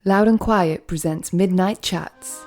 Loud and Quiet presents Midnight Chats.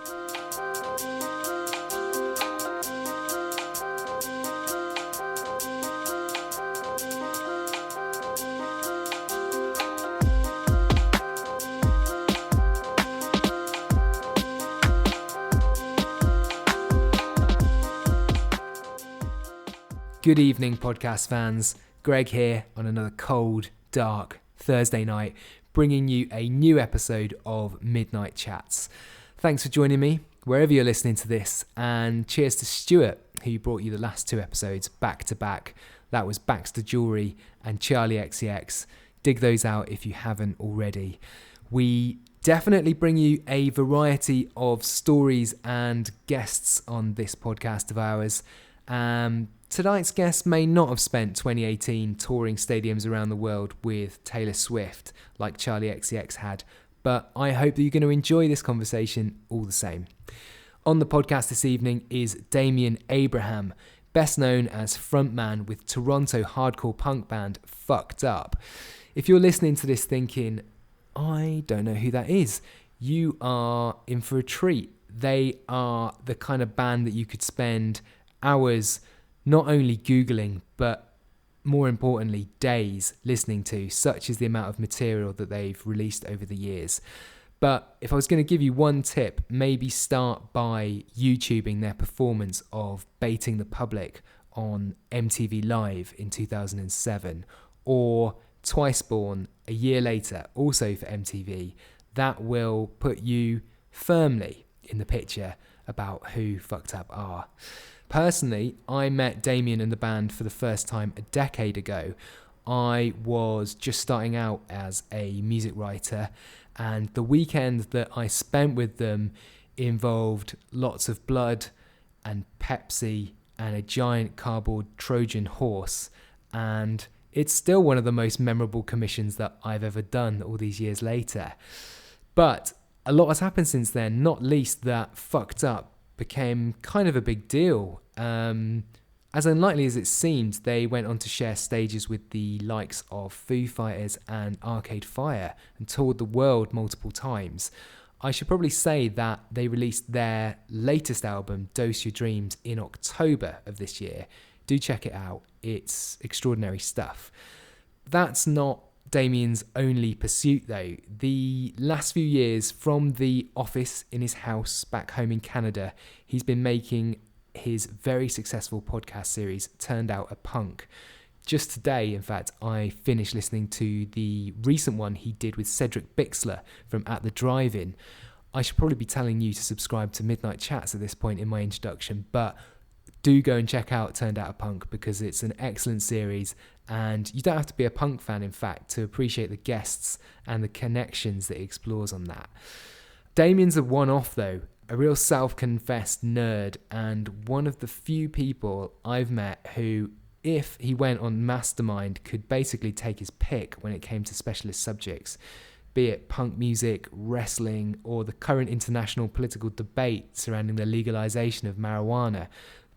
Good evening, podcast fans. Greg here on another cold, dark Thursday night, bringing you a new episode of Midnight Chats. Thanks for joining me wherever you're listening to this, and cheers to Stuart, who brought you the last two episodes back to back. That was Baxter Jewelry and Charlie XCX. Dig those out if you haven't already. We definitely bring you a variety of stories and guests on this podcast of ours. Tonight's guest may not have spent 2018 touring stadiums around the world with Taylor Swift like Charlie XCX had, but I hope that you're going to enjoy this conversation all the same. On the podcast this evening is Damian Abraham, best known as frontman with Toronto hardcore punk band Fucked Up. If you're listening to this thinking, I don't know who that is, you are in for a treat. They are the kind of band that you could spend hours not only Googling, but more importantly, days listening to. Such is the amount of material that they've released over the years. But if I was going to give you one tip, maybe start by YouTubing their performance of Baiting the Public on MTV Live in 2007, or Twice Born a year later, also for MTV. That will put you firmly in the picture about who Fucked Up are. Personally, I met Damian and the band for the first time a decade ago. I was just starting out as a music writer, and the weekend that I spent with them involved lots of blood and Pepsi and a giant cardboard Trojan horse, and it's still one of the most memorable commissions that I've ever done all these years later. But a lot has happened since then, not least that Fucked Up became kind of a big deal. As unlikely as it seemed, they went on to share stages with the likes of Foo Fighters and Arcade Fire and toured the world multiple times. I should probably say that they released their latest album, Dose Your Dreams, in October of this year. Do check it out. It's extraordinary stuff. That's not Damian's only pursuit though. The last few years, from the office in his house back home in Canada, he's been making his very successful podcast series, Turned Out a Punk. Just today, in fact, I finished listening to the recent one he did with Cedric Bixler from At the Drive-In. I should probably be telling you to subscribe to Midnight Chats at this point in my introduction, but do go and check out Turned Out a Punk because it's an excellent series, and you don't have to be a punk fan, in fact, to appreciate the guests and the connections that he explores on that. Damian's a one-off though, a real self-confessed nerd, and one of the few people I've met who, if he went on Mastermind, could basically take his pick when it came to specialist subjects, be it punk music, wrestling, or the current international political debate surrounding the legalization of marijuana,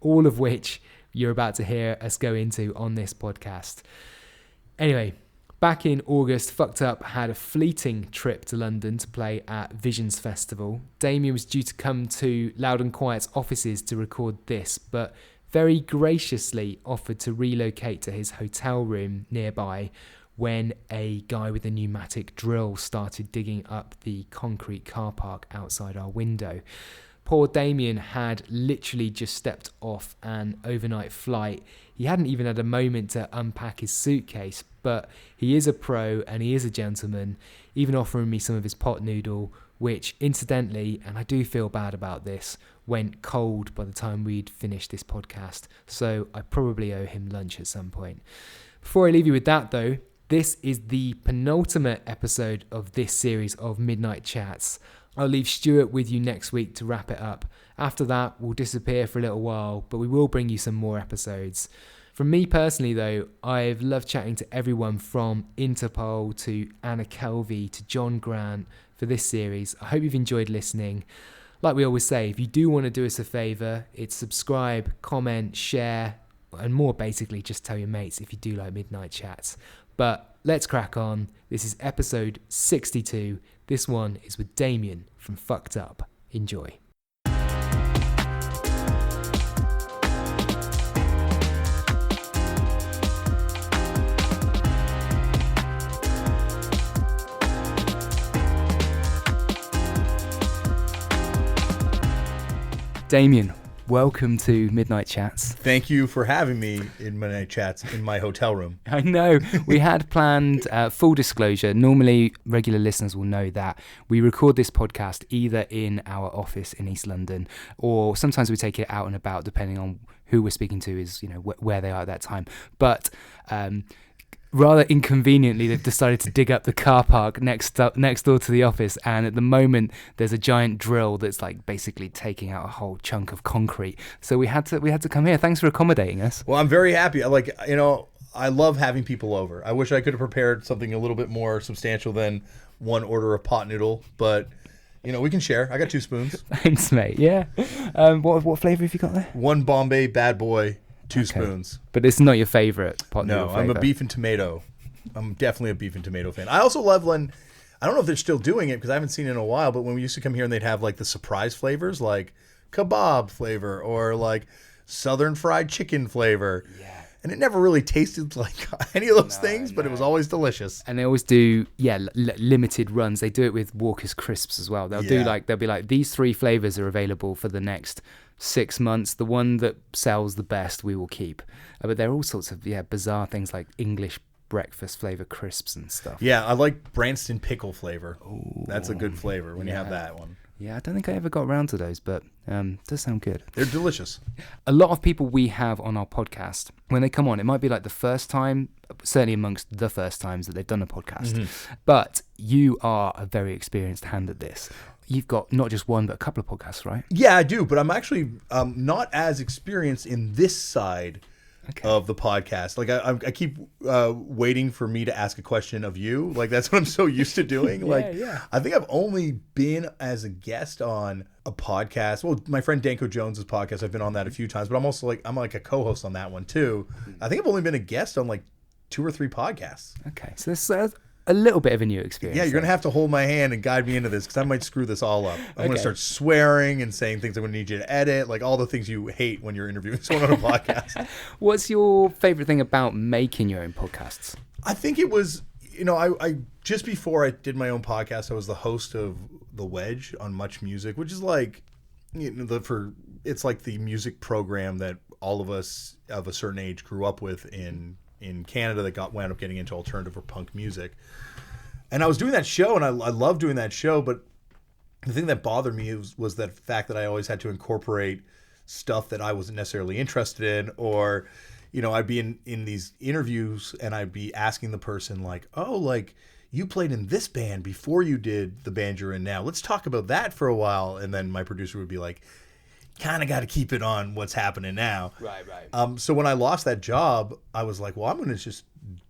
all of which you're about to hear us go into on this podcast. Anyway, back in August, Fucked Up had a fleeting trip to London to play at Visions Festival. Damian was due to come to Loud and Quiet's offices to record this, but very graciously offered to relocate to his hotel room nearby when a guy with a pneumatic drill started digging up the concrete car park outside our window. Poor Damian had literally just stepped off an overnight flight. He hadn't even had a moment to unpack his suitcase, but he is a pro and he is a gentleman, even offering me some of his pot noodle, which incidentally, and I do feel bad about this, went cold by the time we'd finished this podcast, so I probably owe him lunch at some point. Before I leave you with that though, this is the penultimate episode of this series of Midnight Chats. I'll leave Stuart with you next week to wrap it up. After that, we'll disappear for a little while, but we will bring you some more episodes. From me personally though, I've loved chatting to everyone from Interpol to Anna Kelvey to John Grant for this series. I hope you've enjoyed listening. Like we always say, if you do want to do us a favour, it's subscribe, comment, share, and more basically just tell your mates if you do like Midnight Chats. But let's crack on. This is episode 62. This one is with Damian from Fucked Up. Enjoy. Damian, welcome to Midnight Chats. Thank you for having me in Midnight Chats in my hotel room. I know. We had planned, full disclosure, normally regular listeners will know that we record this podcast either in our office in East London, or sometimes we take it out and about depending on who we're speaking to is, where they are at that time. But rather inconveniently, they've decided to dig up the car park next door to the office, and at the moment there's a giant drill that's like basically taking out a whole chunk of concrete. So we had to come here. Thanks for accommodating us. Well, I'm very happy. I love having people over. I wish I could have prepared something a little bit more substantial than one order of pot noodle, but we can share. I got 2 spoons. Thanks, mate. Yeah. What flavor have you got there? 1 Bombay Bad Boy. 2 spoons. But it's not your favorite pot noodle No, flavor. I'm a beef and tomato. I'm definitely a beef and tomato fan. I also love when, I don't know if they're still doing it because I haven't seen it in a while, but when we used to come here and they'd have like the surprise flavors, like kebab flavor or like southern fried chicken flavor. Yeah. And it never really tasted like any of those things, but it was always delicious. And they always do, limited runs. They do it with Walker's Crisps as well. They'll be like, these 3 flavors are available for the next 6 months. The one that sells the best we will keep. But there are all sorts of bizarre things like English breakfast flavor crisps and stuff. Yeah, I like Branston pickle flavor. Ooh, that's a good flavor when you have that one. Yeah, I don't think I ever got around to those, but does sound good. They're delicious. A lot of people we have on our podcast, when they come on, it might be like the first time, certainly amongst the first times that they've done a podcast. Mm-hmm. But you are a very experienced hand at this. You've got not just one, but a couple of podcasts, right? Yeah, I do. But I'm actually not as experienced in this side of the podcast. Like I keep waiting for me to ask a question of you. Like that's what I'm so used to doing. I think I've only been as a guest on a podcast. Well, my friend Danko Jones's podcast, I've been on that a few times, but I'm also I'm a co-host on that one too. I think I've only been a guest on like 2 or 3 podcasts. Okay, so this a little bit of a new experience. Yeah, you're going to have to hold my hand and guide me into this because I might screw this all up. I'm going to start swearing and saying things I'm going to need you to edit, like all the things you hate when you're interviewing someone on a podcast. What's your favorite thing about making your own podcasts? I think it was, I just before I did my own podcast, I was the host of The Wedge on Much Music, which is like, it's like the music program that all of us of a certain age grew up with in Canada that wound up getting into alternative or punk music. And I was doing that show, and I loved doing that show, but the thing that bothered me was that fact that I always had to incorporate stuff that I wasn't necessarily interested in, or, I'd be in these interviews, and I'd be asking the person, like, oh, like, you played in this band before you did the band you're in now. Let's talk about that for a while. And then my producer would be like, kind of got to keep it on what's happening now. Right. So when I lost that job, I was like, well, I'm going to just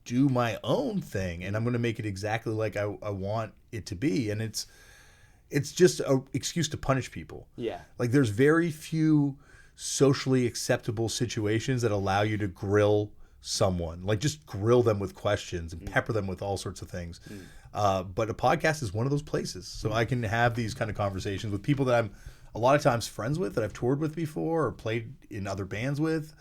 do my own thing, and I'm going to make it exactly like I want it to be. And it's just an excuse to punish people. Yeah. Like there's very few socially acceptable situations that allow you to grill someone, like just grill them with questions and pepper them with all sorts of things. But a podcast is one of those places. So I can have these kind of conversations with people that I'm a lot of times friends with, that I've toured with before or played in other bands with,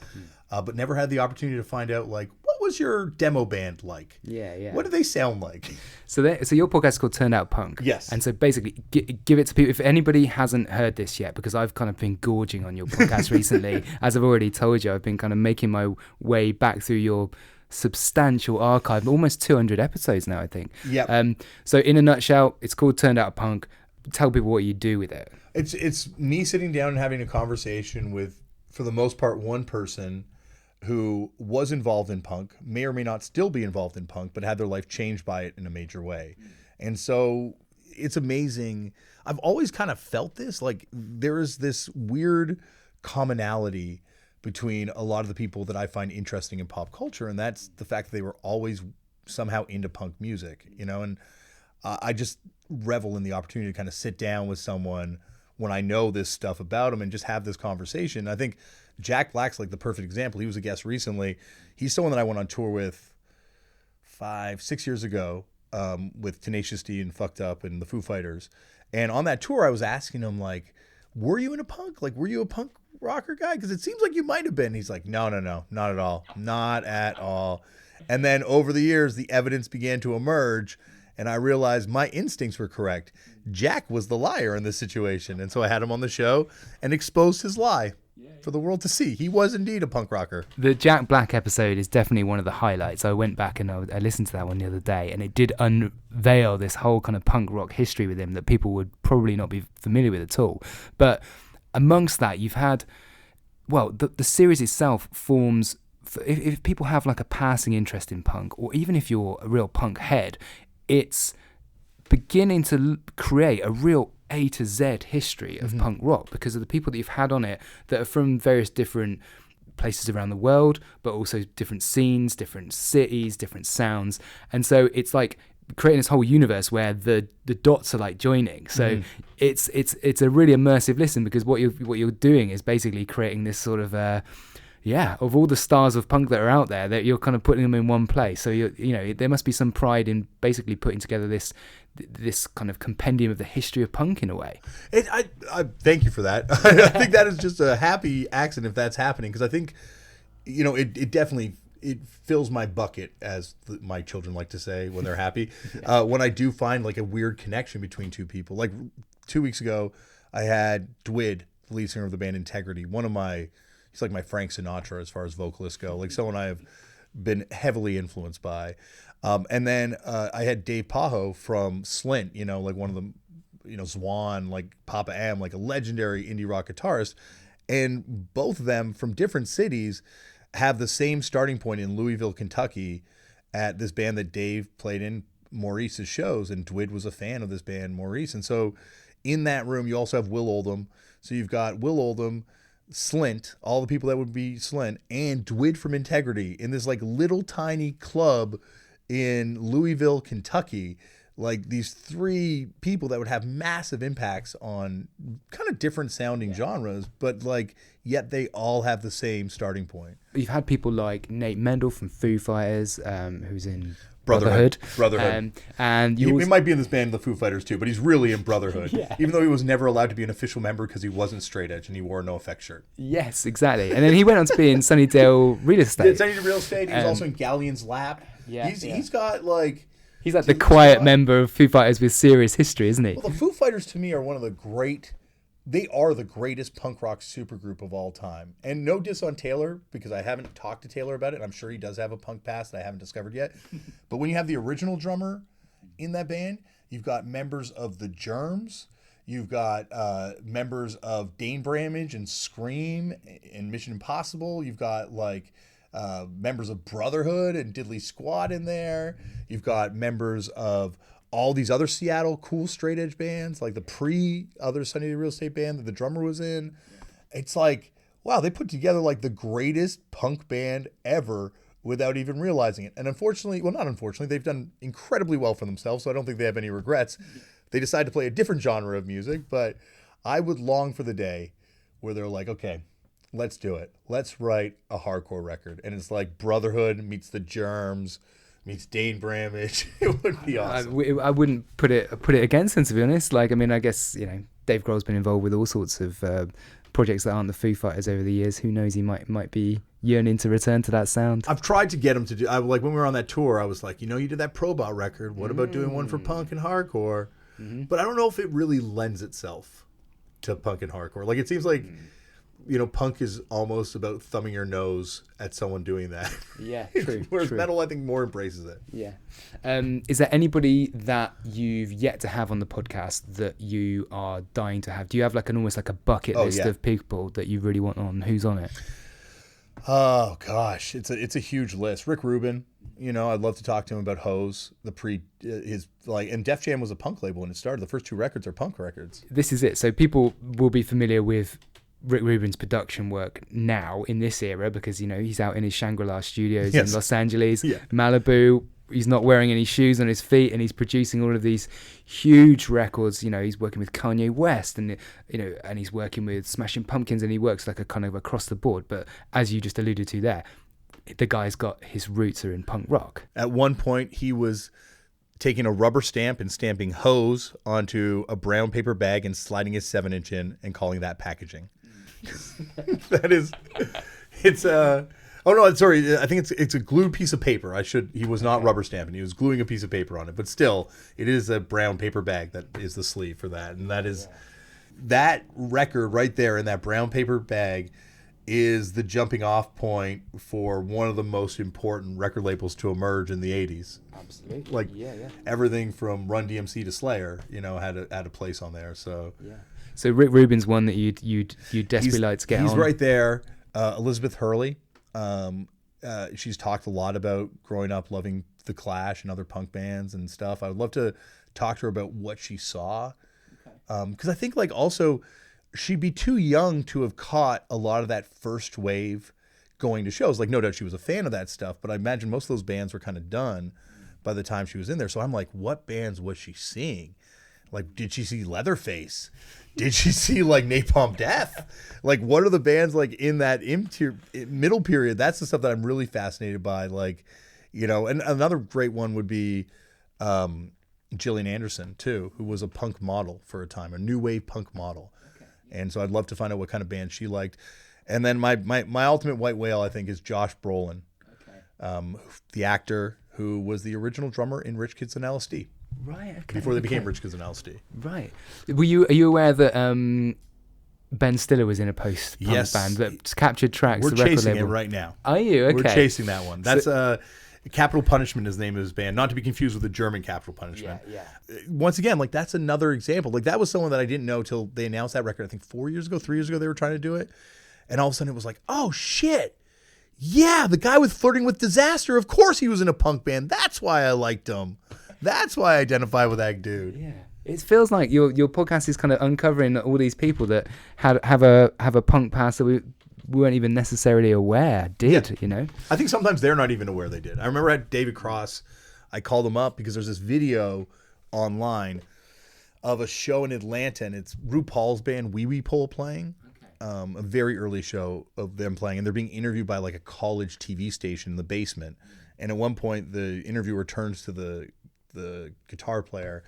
but never had the opportunity to find out, like, what was your demo band like? Yeah. What do they sound like? So your podcast is called Turned Out Punk. Yes. And so basically, give it to people. If anybody hasn't heard this yet, because I've kind of been gorging on your podcast recently, as I've already told you, I've been kind of making my way back through your substantial archive, almost 200 episodes now, I think. Yeah. So in a nutshell, it's called Turned Out Punk. Tell people what you do with it. It's me sitting down and having a conversation with, for the most part, one person who was involved in punk, may or may not still be involved in punk, but had their life changed by it in a major way. And so it's amazing. I've always kind of felt this, like there is this weird commonality between a lot of the people that I find interesting in pop culture, and that's the fact that they were always somehow into punk music, and I just revel in the opportunity to kind of sit down with someone when I know this stuff about them and just have this conversation. I think Jack Black's like the perfect example. He was a guest recently. He's someone that I went on tour with 5-6 years ago with Tenacious D and Fucked Up and the Foo Fighters. And on that tour, I was asking him, like, were you into punk? Like, were you a punk rocker guy? Because it seems like you might have been. He's like, no, not at all. Not at all. And then over the years, the evidence began to emerge, and I realized my instincts were correct. Jack was the liar in this situation. And so I had him on the show and exposed his lie for the world to see. He was indeed a punk rocker. The Jack Black episode is definitely one of the highlights. I went back and I listened to that one the other day, and it did unveil this whole kind of punk rock history with him that people would probably not be familiar with at all. But amongst that, you've had, well, the series itself forms, if people have like a passing interest in punk, or even if you're a real punk head, it's beginning to create a real A to Z history of punk rock because of the people that you've had on it that are from various different places around the world, but also different scenes, different cities, different sounds. And so it's like creating this whole universe where the dots are like joining. So it's a really immersive listen because what you're doing is basically creating this sort of of all the stars of punk that are out there, that you're kind of putting them in one place. So you know there must be some pride in basically putting together this kind of compendium of the history of punk in a way. I thank you for that. I think that is just a happy accident if that's happening, because I think, you know, it definitely fills my bucket, as my children like to say when they're happy. When I do find like a weird connection between two people. Like 2 weeks ago, I had Dwid, the lead singer of the band Integrity. He's like my Frank Sinatra as far as vocalists go. Like someone I have been heavily influenced by. And then I had Dave Pajo from Slint, you know, like one of them, you know, Zwan, like Papa Am, like a legendary indie rock guitarist. And both of them from different cities have the same starting point in Louisville, Kentucky, at this band that Dave played in Maurice's shows. And Dwid was a fan of this band, Maurice. And so in that room, you also have Will Oldham. So you've got Will Oldham, Slint, all the people that would be Slint, and Dwid from Integrity in this like little tiny club in Louisville, Kentucky. Like these three people that would have massive impacts on kind of different sounding genres, but like yet they all have the same starting point. You've had people like Nate Mendel from Foo Fighters, who's in Brotherhood. And he might be in this band, the Foo Fighters, too, but he's really in Brotherhood. Even though he was never allowed to be an official member because he wasn't straight edge and he wore a no effect shirt. Yes, exactly. And then he went on to be in Sunnydale Real Estate. Sunnydale Real Estate. He was also in Galleon's Lap. He's got like... He's like the quiet member of Foo Fighters with serious history, isn't he? Well, the Foo Fighters to me are one of the great... They are the greatest punk rock supergroup of all time. And no diss on Taylor, because I haven't talked to Taylor about it. And I'm sure he does have a punk past that I haven't discovered yet. But when you have the original drummer in that band, you've got members of the Germs. You've got members of Dane Bramage and Scream and Mission Impossible. You've got like members of Brotherhood and Diddley Squad in there. You've got members of all these other Seattle cool straight edge bands, like the other Sunnydale Real Estate band that the drummer was in. It's like, wow, they put together like the greatest punk band ever without even realizing it. And unfortunately, well, not unfortunately, they've done incredibly well for themselves, so I don't think they have any regrets. They decided to play a different genre of music, but I would long for the day where they're like, okay, let's do it. Let's write a hardcore record. And it's like Brotherhood meets the Germs, meets Dane Bramage. It would be awesome. I wouldn't put it against them, to be honest. Like, I mean, I guess, you know, Dave Grohl's been involved with all sorts of projects that aren't the Foo Fighters over the years. Who knows? He might be yearning to return to that sound. I've tried to get him to do. Like when we were on that tour, I was like, you know, you did that Probot record. What about doing one for punk and hardcore? But I don't know if it really lends itself to punk and hardcore. Like it seems like. You know, punk is almost about thumbing your nose at someone doing that. Yeah, true. Whereas metal, I think, more embraces it. Yeah. Is there anybody that you've yet to have on the podcast that you are dying to have? Do you have like almost like a bucket list of people that you really want on? Who's on it? Oh gosh, it's a huge list. Rick Rubin, you know, I'd love to talk to him about Hose. And Def Jam was a punk label when it started. The first two records are punk records. This is it. So people will be familiar with Rick Rubin's production work now in this era because, you know, he's out in his Shangri-La studios in Los Angeles, Malibu. He's not wearing any shoes on his feet and he's producing all of these huge records. You know, he's working with Kanye West and, you know, and he's working with Smashing Pumpkins and he works like a kind of across the board. But as you just alluded to there, the guy's got his roots are in punk rock. At one point, he was taking a rubber stamp and stamping hose onto a brown paper bag and sliding his 7-inch in and calling that packaging. Oh no, sorry. I think it's a glued piece of paper. He was not rubber stamping. He was gluing a piece of paper on it. But still, it is a brown paper bag that is the sleeve for that. And that record right there in that brown paper bag is the jumping off point for one of the most important record labels to emerge in the 80s. Absolutely. Like everything from Run DMC to Slayer, had a place on there. So So Rick Rubin's one that you'd desperately like to get on. He's right there. Elizabeth Hurley. She's talked a lot about growing up loving The Clash and other punk bands and stuff. I would love to talk to her about what she saw. Because I think also she'd be too young to have caught a lot of that first wave going to shows. Like, no doubt she was a fan of that stuff, but I imagine most of those bands were kind of done by the time she was in there. So I'm like, what bands was she seeing? Like, did she see Leatherface? Did she see Napalm Death? What are the bands in that middle period? That's the stuff that I'm really fascinated by. And another great one would be Gillian Anderson too, who was a punk model for a time, a new wave punk model. Okay. And so I'd love to find out what kind of band she liked. And then my ultimate white whale, I think, is Josh Brolin, the actor who was the original drummer in Rich Kids and LSD. Right. Okay. Before they became Rich Kids and LSD. Right. Are you aware that Ben Stiller was in a post-punk band that captured tracks? We're the record chasing label. it right now. Are you? Okay. We're chasing that one. That's Capital Punishment is the name of his band, not to be confused with the German Capital Punishment. Yeah. Once again, that's another example. That was someone that I didn't know till they announced that record. I think 3 years ago they were trying to do it, and all of a sudden it was like, oh shit, yeah, the guy with Flirting with Disaster. Of course he was in a punk band. That's why I liked him. That's why I identify with that dude. Yeah. It feels like your podcast is kind of uncovering all these people that have a punk past that we weren't even necessarily aware did. I think sometimes they're not even aware they did. I remember at David Cross, I called him up because there's this video online of a show in Atlanta, and it's RuPaul's band Wee Wee Pole playing. A very early show of them playing, and they're being interviewed by a college TV station in the basement. And at one point, the interviewer turns to the guitar player,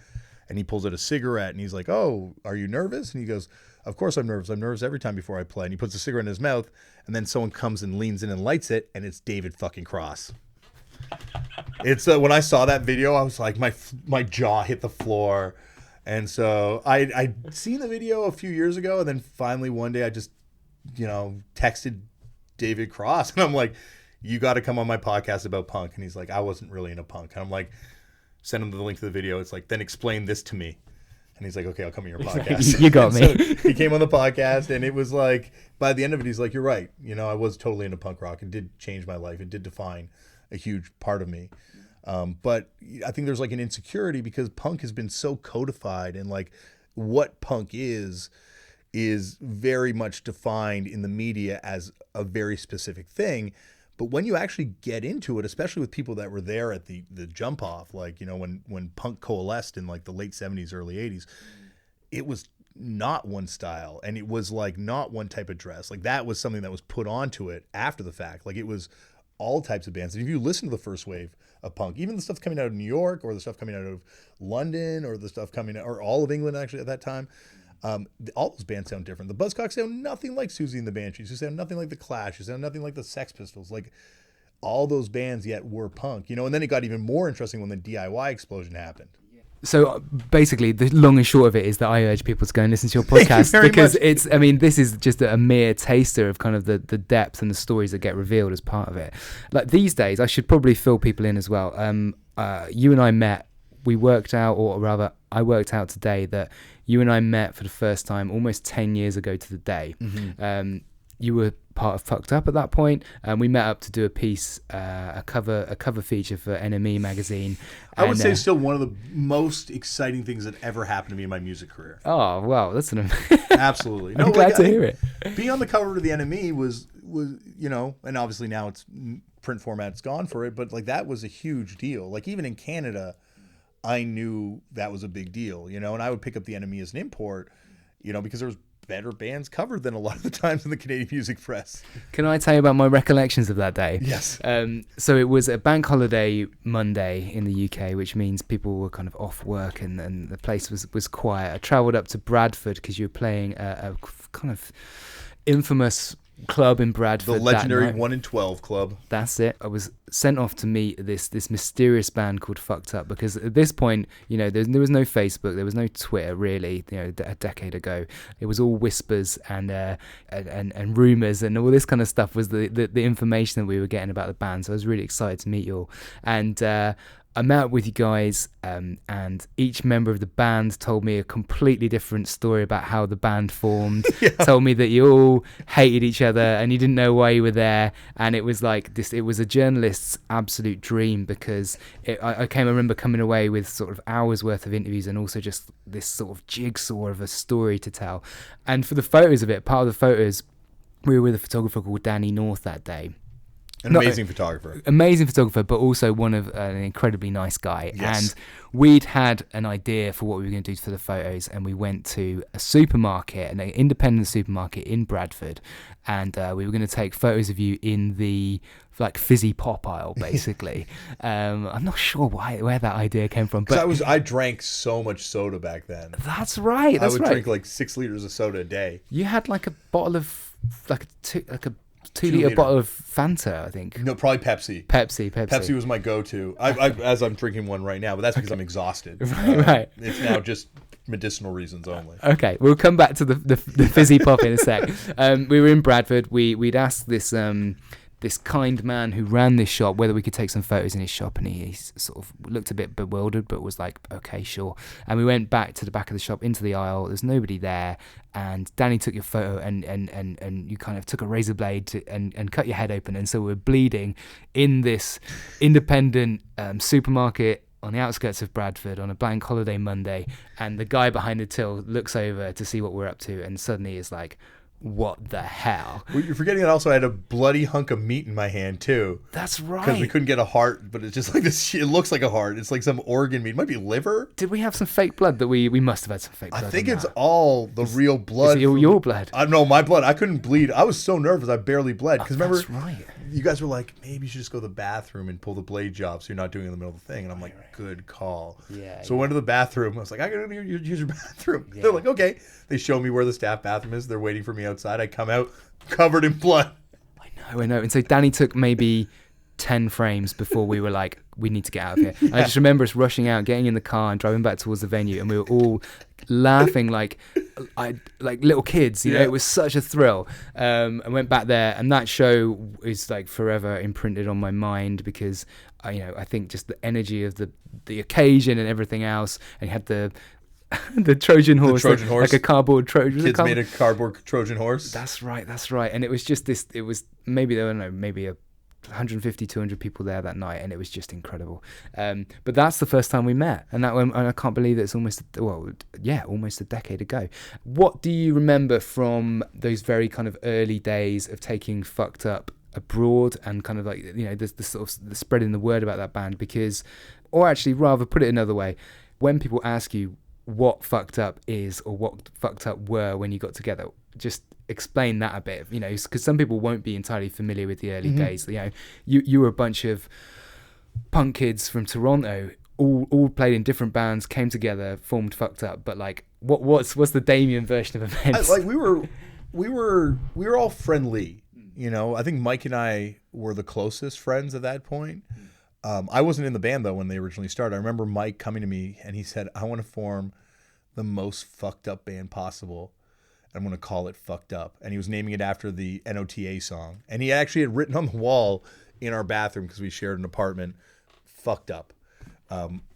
and he pulls out a cigarette, and he's like, "Oh, are you nervous?" And he goes, "Of course I'm nervous. I'm nervous every time before I play." And he puts a cigarette in his mouth, and then someone comes and leans in and lights it, and it's David fucking Cross. It's when I saw that video, I was like, my jaw hit the floor. And so I'd seen the video a few years ago, and then finally one day I just, texted David Cross, and I'm like, "You got to come on my podcast about punk." And he's like, "I wasn't really into punk." And I'm like, send him the link to the video. It's like, "Then explain this to me." And he's like, "Okay, I'll come on your podcast." You got me. So he came on the podcast, and it was like, by the end of it, he's like, "You're right. I was totally into punk rock. It did change my life. It did define a huge part of me." But I think there's an insecurity because punk has been so codified, and what punk is very much defined in the media as a very specific thing. But when you actually get into it, especially with people that were there at the jump off, when punk coalesced in the late 70s, early 80s, it was not one style, and it was not one type of dress. That was something that was put onto it after the fact. It was all types of bands. And if you listen to the first wave of punk, even the stuff coming out of New York, or the stuff coming out of London, or the stuff coming out, or all of England actually at that time, all those bands sound different. The Buzzcocks sound nothing like Susie and the Banshees, who sound nothing like the Clash, who sound nothing like the Sex Pistols. All those bands yet were punk, and then it got even more interesting when the DIY explosion happened. So basically, the long and short of it is that I urge people to go and listen to your podcast because much. This is just a mere taster of kind of the depth and the stories that get revealed as part of it. These days, I should probably fill people in as well. You and I met, we worked out, or rather, I worked out today that you and I met for the first time almost 10 years ago to the day. Mm-hmm. You were part of Fucked Up at that point, and we met up to do a piece, a cover feature for NME magazine. I would say still one of the most exciting things that ever happened to me in my music career. Oh wow, that's absolutely. I'm glad to hear it. Being on the cover of the NME was and obviously now it's print format's gone for it, but that was a huge deal. Even in Canada, I knew that was a big deal, and I would pick up the NME as an import, because there was better bands covered than a lot of the times in the Canadian music press. Can I tell you about my recollections of that day? Yes. So it was a bank holiday Monday in the UK, which means people were kind of off work and the place was quiet. I travelled up to Bradford because you were playing a kind of infamous club in Bradford. The legendary that night. 1 in 12 club. That's it. I was sent off to meet this mysterious band called Fucked Up, because at this point, there was no Facebook, there was no Twitter really. A decade ago, it was all whispers and rumors and all this kind of stuff was the information that we were getting about the band. So I was really excited to meet you all, and I met up with you guys, and each member of the band told me a completely different story about how the band formed. Yeah. Told me that you all hated each other and you didn't know why you were there, and it was like this. It was a journalist's absolute dream, because I remember coming away with sort of hours worth of interviews and also just this sort of jigsaw of a story to tell. And for the photos of it, part of the photos, we were with a photographer called Danny North that day. An amazing photographer. Amazing photographer, but also an incredibly nice guy. Yes. And we'd had an idea for what we were going to do for the photos, and we went to a supermarket, an independent supermarket in Bradford, and we were going to take photos of you in the fizzy pop aisle, basically. I'm not sure where that idea came from, but I drank so much soda back then. That's right. I would drink like 6 liters of soda a day. You had like a bottle of a 2 liter liter bottle of Fanta, I think. No, probably Pepsi. Pepsi was my go-to. As I'm drinking one right now, but that's because I'm exhausted. Right. It's now just medicinal reasons only. Okay, we'll come back to the fizzy pop in a sec. We were in Bradford. We'd asked this kind man who ran this shop whether we could take some photos in his shop, and he sort of looked a bit bewildered but was like, okay, sure. And we went back to the back of the shop into the aisle. There's nobody there, and Danny took your photo and you kind of took a razor blade and cut your head open, and so we're bleeding in this independent supermarket on the outskirts of Bradford on a bank holiday Monday, and the guy behind the till looks over to see what we're up to, and suddenly is like, what the hell? Well, you're forgetting that also I had a bloody hunk of meat in my hand too. That's right. Because we couldn't get a heart, but it's just like this. It looks like a heart. It's like some organ meat. It might be liver. Did we have some fake blood that we must have had some fake blood? I think it's all the real blood. Is it your blood? I know my blood. I couldn't bleed. I was so nervous. I barely bled. Because remember, that's right. You guys were like, maybe you should just go to the bathroom and pull the blade job so you're not doing it in the middle of the thing. And I'm like, good call. Yeah. So I went to the bathroom. I was like, I gotta use your bathroom. Yeah. They're like, okay. They show me where the staff bathroom is. They're waiting for me outside. I come out covered in blood. I know. And so Danny took maybe 10 frames before we were like, we need to get out of here. Yeah. I just remember us rushing out, getting in the car and driving back towards the venue, and we were all laughing like little kids, you know. It was such a thrill. I went back there, and that show is like forever imprinted on my mind, because I think just the energy of the occasion and everything else, and you had the Trojan horse, like a cardboard Trojan. Kids made a cardboard Trojan horse. That's right. And it was just this. It was maybe, I don't know, maybe 150, 200 people there that night, and it was just incredible. But that's the first time we met, and I can't believe it's almost a decade ago. What do you remember from those very kind of early days of taking Fucked Up abroad, and kind of like the sort of the spreading the word about that band? Because, or actually, rather put it another way, when people ask you what Fucked Up is or what Fucked Up were when you got together, just explain that a bit, because some people won't be entirely familiar with the early days. You were a bunch of punk kids from Toronto, all played in different bands, came together, formed Fucked Up. But like, what's the Damian version of events? We were all friendly. I think Mike and I were the closest friends at that point. I wasn't in the band though when they originally started. I remember Mike coming to me and he said, I want to form the most fucked up band possible. I'm going to call it Fucked Up. And he was naming it after the NOTA song. And he actually had written on the wall in our bathroom, because we shared an apartment, Fucked Up.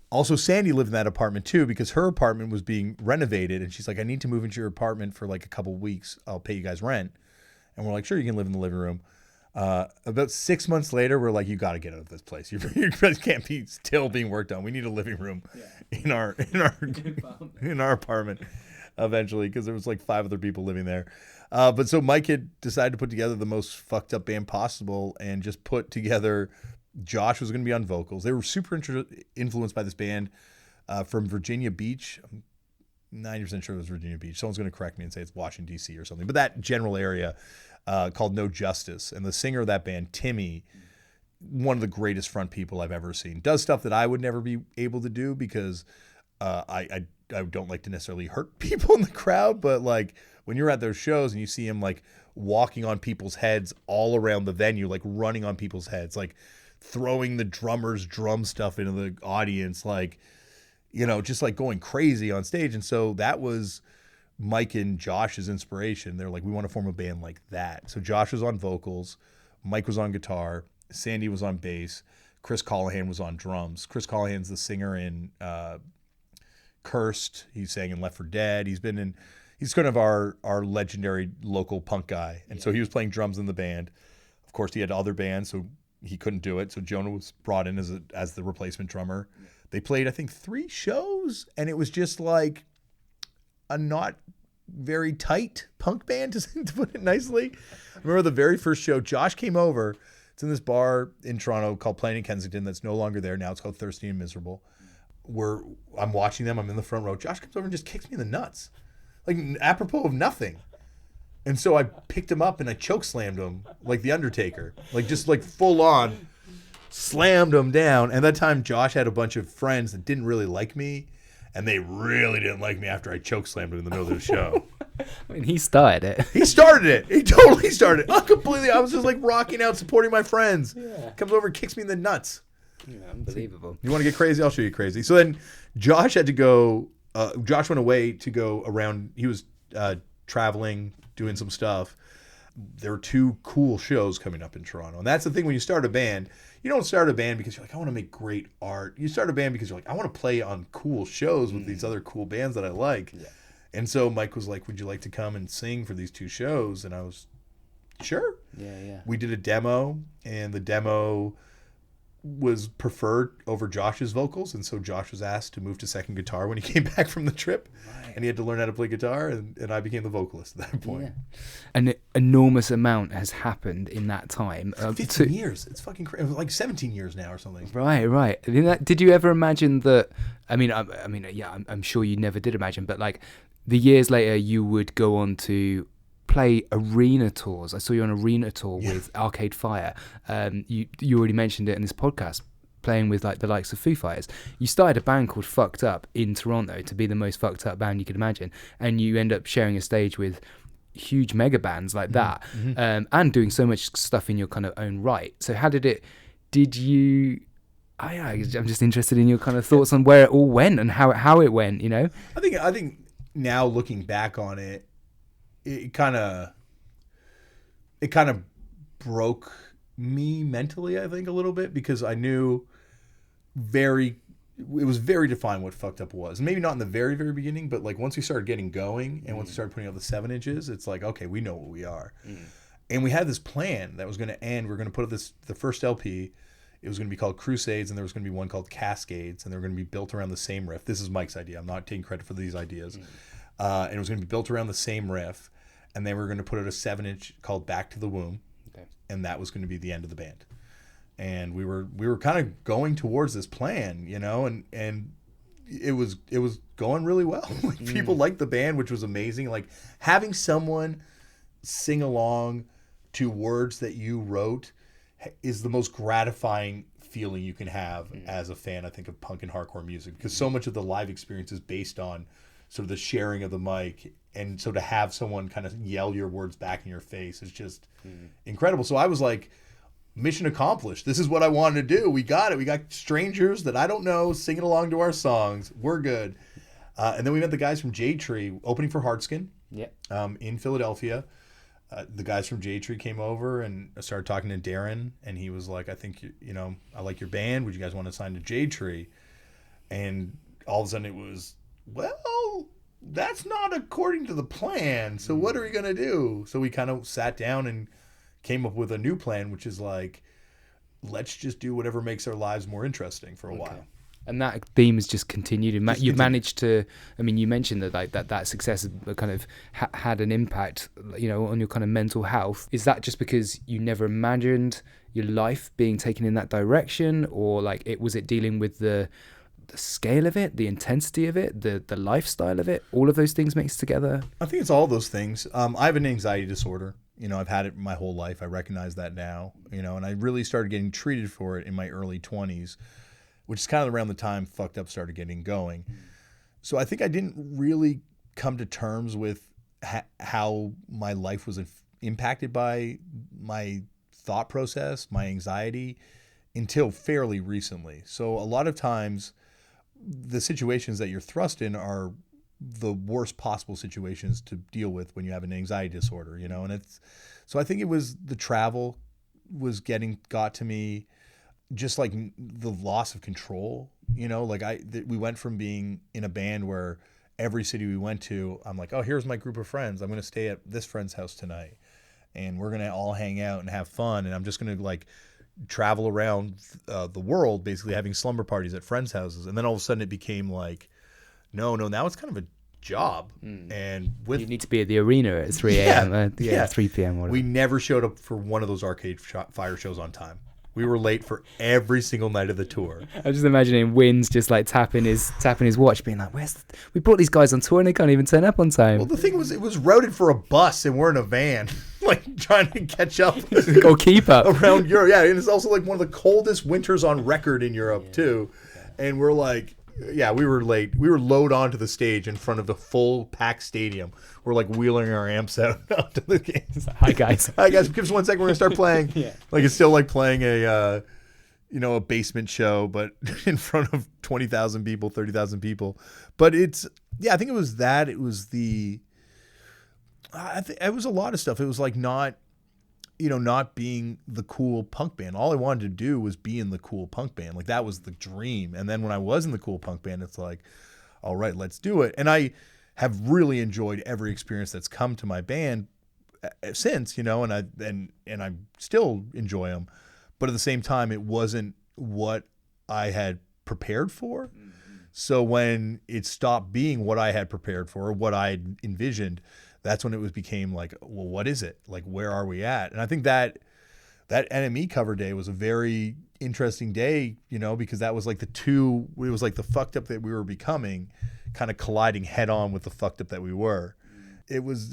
Also, Sandy lived in that apartment too, because her apartment was being renovated. And she's like, I need to move into your apartment for like a couple weeks. I'll pay you guys rent. And we're like, sure, you can live in the living room. About 6 months later, we're like, you got to get out of this place. Your place can't be still being worked on. We need a living room in our apartment eventually, because there was like 5 other people living there. But so Mike had decided to put together the most fucked up band possible, and just put together, Josh was going to be on vocals. They were super influenced by this band from Virginia Beach. 90% sure it was Virginia Beach. Someone's going to correct me and say it's Washington, D.C. or something. But that general area called No Justice. And the singer of that band, Timmy, one of the greatest front people I've ever seen, does stuff that I would never be able to do because I don't like to necessarily hurt people in the crowd. But like when you're at those shows and you see him like walking on people's heads all around the venue, like running on people's heads, like throwing the drummer's drum stuff into the audience, like, you know, just like going crazy on stage. And so that was Mike and Josh's inspiration. They're like, we want to form a band like that. So Josh was on vocals, Mike was on guitar, Sandy was on bass, Chris Callahan was on drums. Chris Callahan's the singer in Cursed. He sang in Left 4 Dead. He's kind of our legendary local punk guy. And so he was playing drums in the band. Of course, he had other bands, so he couldn't do it. So Jonah was brought in as the replacement drummer. They played, I think, 3 shows, and it was just like a not very tight punk band, to put it nicely. I remember the very first show, Josh came over. It's in this bar in Toronto called Plain in Kensington that's no longer there. Now it's called Thirsty and Miserable. I'm watching them. I'm in the front row. Josh comes over and just kicks me in the nuts, like apropos of nothing. And so I picked him up and I choke slammed him like the Undertaker, like just like full on slammed him down. And that time Josh had a bunch of friends that didn't really like me, and they really didn't like me after I choke slammed him in the middle of the show. I mean, he started it. He started it. He totally started it. I was just like rocking out, supporting my friends. Yeah. Comes over and kicks me in the nuts. Yeah, unbelievable. So, you want to get crazy? I'll show you crazy. So then Josh had to go. Josh went away to go around. He was traveling, doing some stuff. There were 2 cool shows coming up in Toronto. And that's the thing when you start a band. You don't start a band because you're like, I want to make great art. You start a band because you're like, I want to play on cool shows with these other cool bands that I like. Yeah. And so Mike was like, would you like to come and sing for these 2 shows? And I was, sure. Yeah. We did a demo, and the demo was preferred over Josh's vocals. And so Josh was asked to move to second guitar when he came back from the trip. Right. And he had to learn how to play guitar, and I became the vocalist at that point. Yeah. An enormous amount has happened in that time. 15 years. It's fucking crazy. It was like 17 years now or something. Right. Did you ever imagine that? I'm sure you never did imagine, but like the years later, you would go on to play arena tours. I saw you on an arena tour with Arcade Fire. You already mentioned it in this podcast, playing with like the likes of Foo Fighters. You started a band called Fucked Up in Toronto to be the most fucked up band you could imagine, and you end up sharing a stage with huge mega bands like that, and doing so much stuff in your kind of own right. So how did you I'm just interested in your kind of thoughts on where it all went and how it went, you know? I think now looking back on it, it kind of broke me mentally, I think, a little bit, because I knew it was very defined what Fucked Up was. Maybe not in the very, very beginning, but like once we started getting going and once we started putting out the 7 inches, it's like, okay, we know what we are. And we had this plan that was going to end. We were going to put out the first LP. It was going to be called Crusades, and there was going to be one called Cascades, and they were going to be built around the same riff. This is Mike's idea. I'm not taking credit for these ideas. And it was going to be built around the same riff, and then we were going to put out a 7-inch called Back to the Womb, and that was going to be the end of the band. And we were kind of going towards this plan, you know, and it was going really well. Like, people liked the band, which was amazing. Like, having someone sing along to words that you wrote is the most gratifying feeling you can have as a fan, I think, of punk and hardcore music, because so much of the live experience is based on sort of the sharing of the mic, and so to have someone kind of yell your words back in your face is just incredible. So I was like, mission accomplished. This is what I wanted to do. We got it. We got strangers that I don't know singing along to our songs. We're good. And then we met the guys from Jade Tree opening for Hardskin in Philadelphia. The guys from Jade Tree came over, and I started talking to Darren, and he was like, I think, I like your band. Would you guys want to sign to Jade Tree? And all of a sudden it was, well, that's not according to the plan. So what are we going to do? So we kind of sat down and came up with a new plan, which is like, let's just do whatever makes our lives more interesting for a while. And that theme has just continued. You've managed to, I mean, you mentioned that that success kind of had an impact, on your kind of mental health. Is that just because you never imagined your life being taken in that direction, or was it dealing with the the scale of it, the intensity of it, the lifestyle of it, all of those things mixed together? I think it's all those things. I have an anxiety disorder. I've had it my whole life. I recognize that now, and I really started getting treated for it in my early 20s, which is kind of around the time Fucked Up started getting going. So I think I didn't really come to terms with how my life was impacted by my thought process, my anxiety, until fairly recently. So a lot of times the situations that you're thrust in are the worst possible situations to deal with when you have an anxiety disorder, and so I think it was the travel got to me, just like the loss of control, we went from being in a band where every city we went to, I'm like, oh, here's my group of friends. I'm going to stay at this friend's house tonight and we're going to all hang out and have fun. And I'm just going to travel around the world, basically having slumber parties at friends' houses. And then all of a sudden it became like, no, now it's kind of a job. And you need to be at the arena at 3 a.m. 3 p.m. Whatever. We never showed up for one of those Arcade Fire shows on time. We were late for every single night of the tour. I'm just imagining Wynn's just tapping his watch, being like, we brought these guys on tour and they can't even turn up on time. Well, the thing was, it was routed for a bus and we're in a van, trying to catch up. Go keep up. Around Europe. Yeah, and it's also one of the coldest winters on record in Europe, too. And we're we were late. We were load onto the stage in front of the full packed stadium. We're wheeling our amps out to the games. Hi guys. Hi guys. Give us 1 second. We're gonna start playing. It's still playing a a basement show, but in front of 20,000 people, 30,000 people. But I think it was that. It was it was a lot of stuff. It was not being the cool punk band. All I wanted to do was be in the cool punk band. That was the dream. And then when I was in the cool punk band, it's all right, let's do it. And I have really enjoyed every experience that's come to my band since, and I still enjoy them. But at the same time, it wasn't what I had prepared for. So when it stopped being what I had prepared for or what I had envisioned, that's when it became well, what is it? Where are we at? And I think that NME cover day was a very interesting day, because that was it was the fucked up that we were becoming kind of colliding head on with the fucked up that we were. It was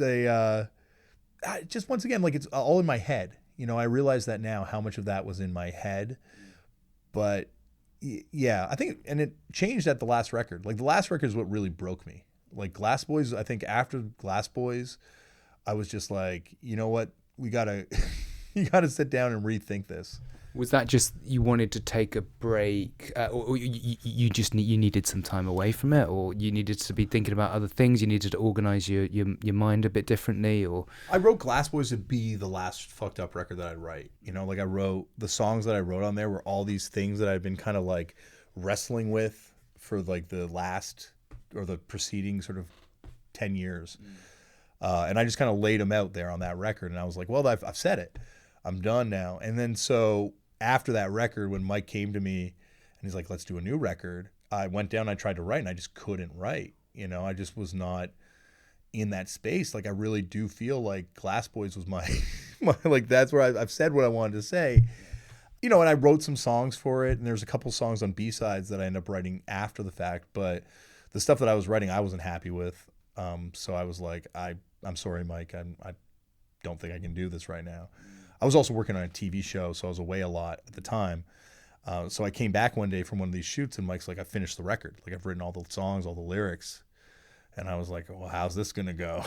just once again, it's all in my head. I realize that now, how much of that was in my head. But yeah, I think, and it changed at the last record. The last record is what really broke me. Glass Boys, I think after Glass Boys, I was just you know what, we gotta you gotta sit down and rethink this. Was that just you wanted to take a break, or you needed some time away from it, or you needed to be thinking about other things? You needed to organize your mind a bit differently, or? I wrote Glass Boys to be the last fucked up record that I'd write. I wrote the songs that I wrote on there were all these things that I'd been kind of wrestling with for the last or the preceding sort of 10 years. And I just kind of laid them out there on that record. And I was well, I've said it. I'm done now. And then so after that record, when Mike came to me and he's let's do a new record, I went down, I tried to write and I just couldn't write. I just was not in that space. I really do feel Glass Boys was my that's where I've said what I wanted to say. And I wrote some songs for it. And there's a couple songs on B-sides that I ended up writing after the fact. But the stuff that I was writing, I wasn't happy with. So I was I'm sorry, Mike. I don't think I can do this right now. I was also working on a TV show, so I was away a lot at the time. So I came back one day from one of these shoots, and Mike's I finished the record. I've written all the songs, all the lyrics. And I was well, how's this going to go?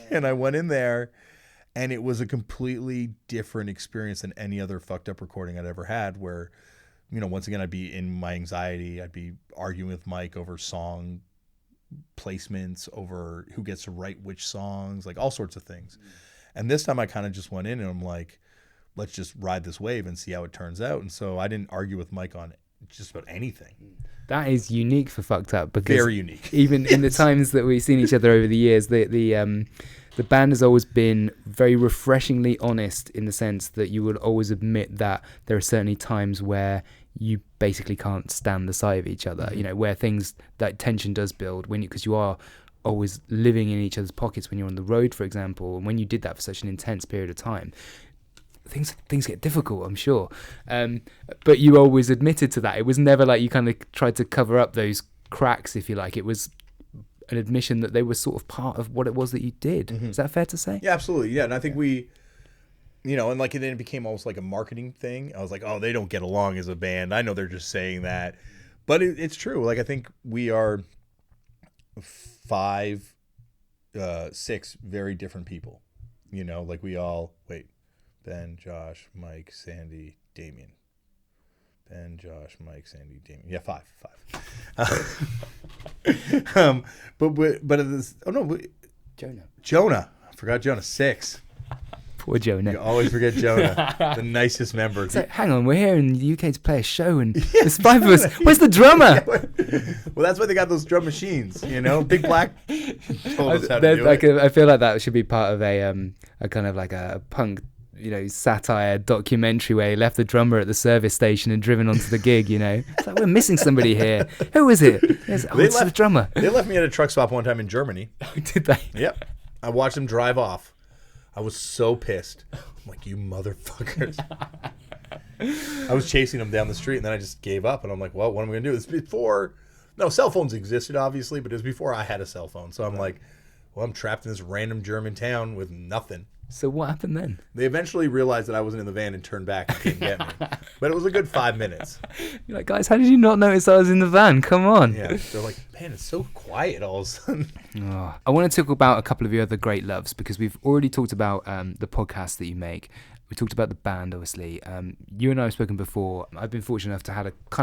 And I went in there, and it was a completely different experience than any other fucked up recording I'd ever had, where, once again, I'd be in my anxiety. I'd be arguing with Mike over song placements, over who gets to write which songs, all sorts of things. And this time I kind of just went in and I'm let's just ride this wave and see how it turns out. And so I didn't argue with Mike on just about anything. That is unique for Fucked Up, because very unique. Even in the times that we've seen each other over the years, the band has always been very refreshingly honest, in the sense that you would always admit that there are certainly times where you basically can't stand the sight of each other, where things, that tension does build because you are always living in each other's pockets when you're on the road, for example. And when you did that for such an intense period of time, things get difficult, I'm sure. But you always admitted to that. It was never like you kind of tried to cover up those cracks, if you like. It was an admission that they were sort of part of what it was that you did. Is that fair to say? Yeah, absolutely. Yeah, and I think we, and like, and then it became almost like a marketing thing. I was like, oh, they don't get along as a band. I know they're just saying that, but it's true. Like, I think we are 6 very different people. Like we all Ben, Josh, Mike, Sandy, Damian. Ben, Josh, Mike, Sandy, Damian. Yeah, 5. But it is, Jonah. I forgot Jonah. 6. Poor Jonah. You always forget Jonah, the nicest member. So, hang on, we're here in the UK to play a show, and there's 5 of us. Where's the drummer? Well, that's why they got those drum machines. Big Black told us how to do it. I feel like that should be part of a kind of like a punk, satire documentary where he left the drummer at the service station and driven onto the gig. It's like, we're missing somebody here. Who is it? It's the drummer. They left me at a truck stop one time in Germany. Did they? Yep. I watched them drive off. I was so pissed. I'm like, you motherfuckers. I was chasing them down the street, and then I just gave up. And I'm like, well, what am I going to do? It's before... No, cell phones existed, obviously, but it was before I had a cell phone. So I'm like, well, I'm trapped in this random German town with nothing. So what happened then? They eventually realized that I wasn't in the van and turned back and came get me. But it was a good 5 minutes. You're like, guys, how did you not notice I was in the van? Come on. Yeah, they're like, man, it's so quiet all of a sudden. Oh, I want to talk about a couple of your other great loves, because we've already talked about the podcast that you make. We talked about the band, obviously. You and I have spoken before. I've been fortunate enough to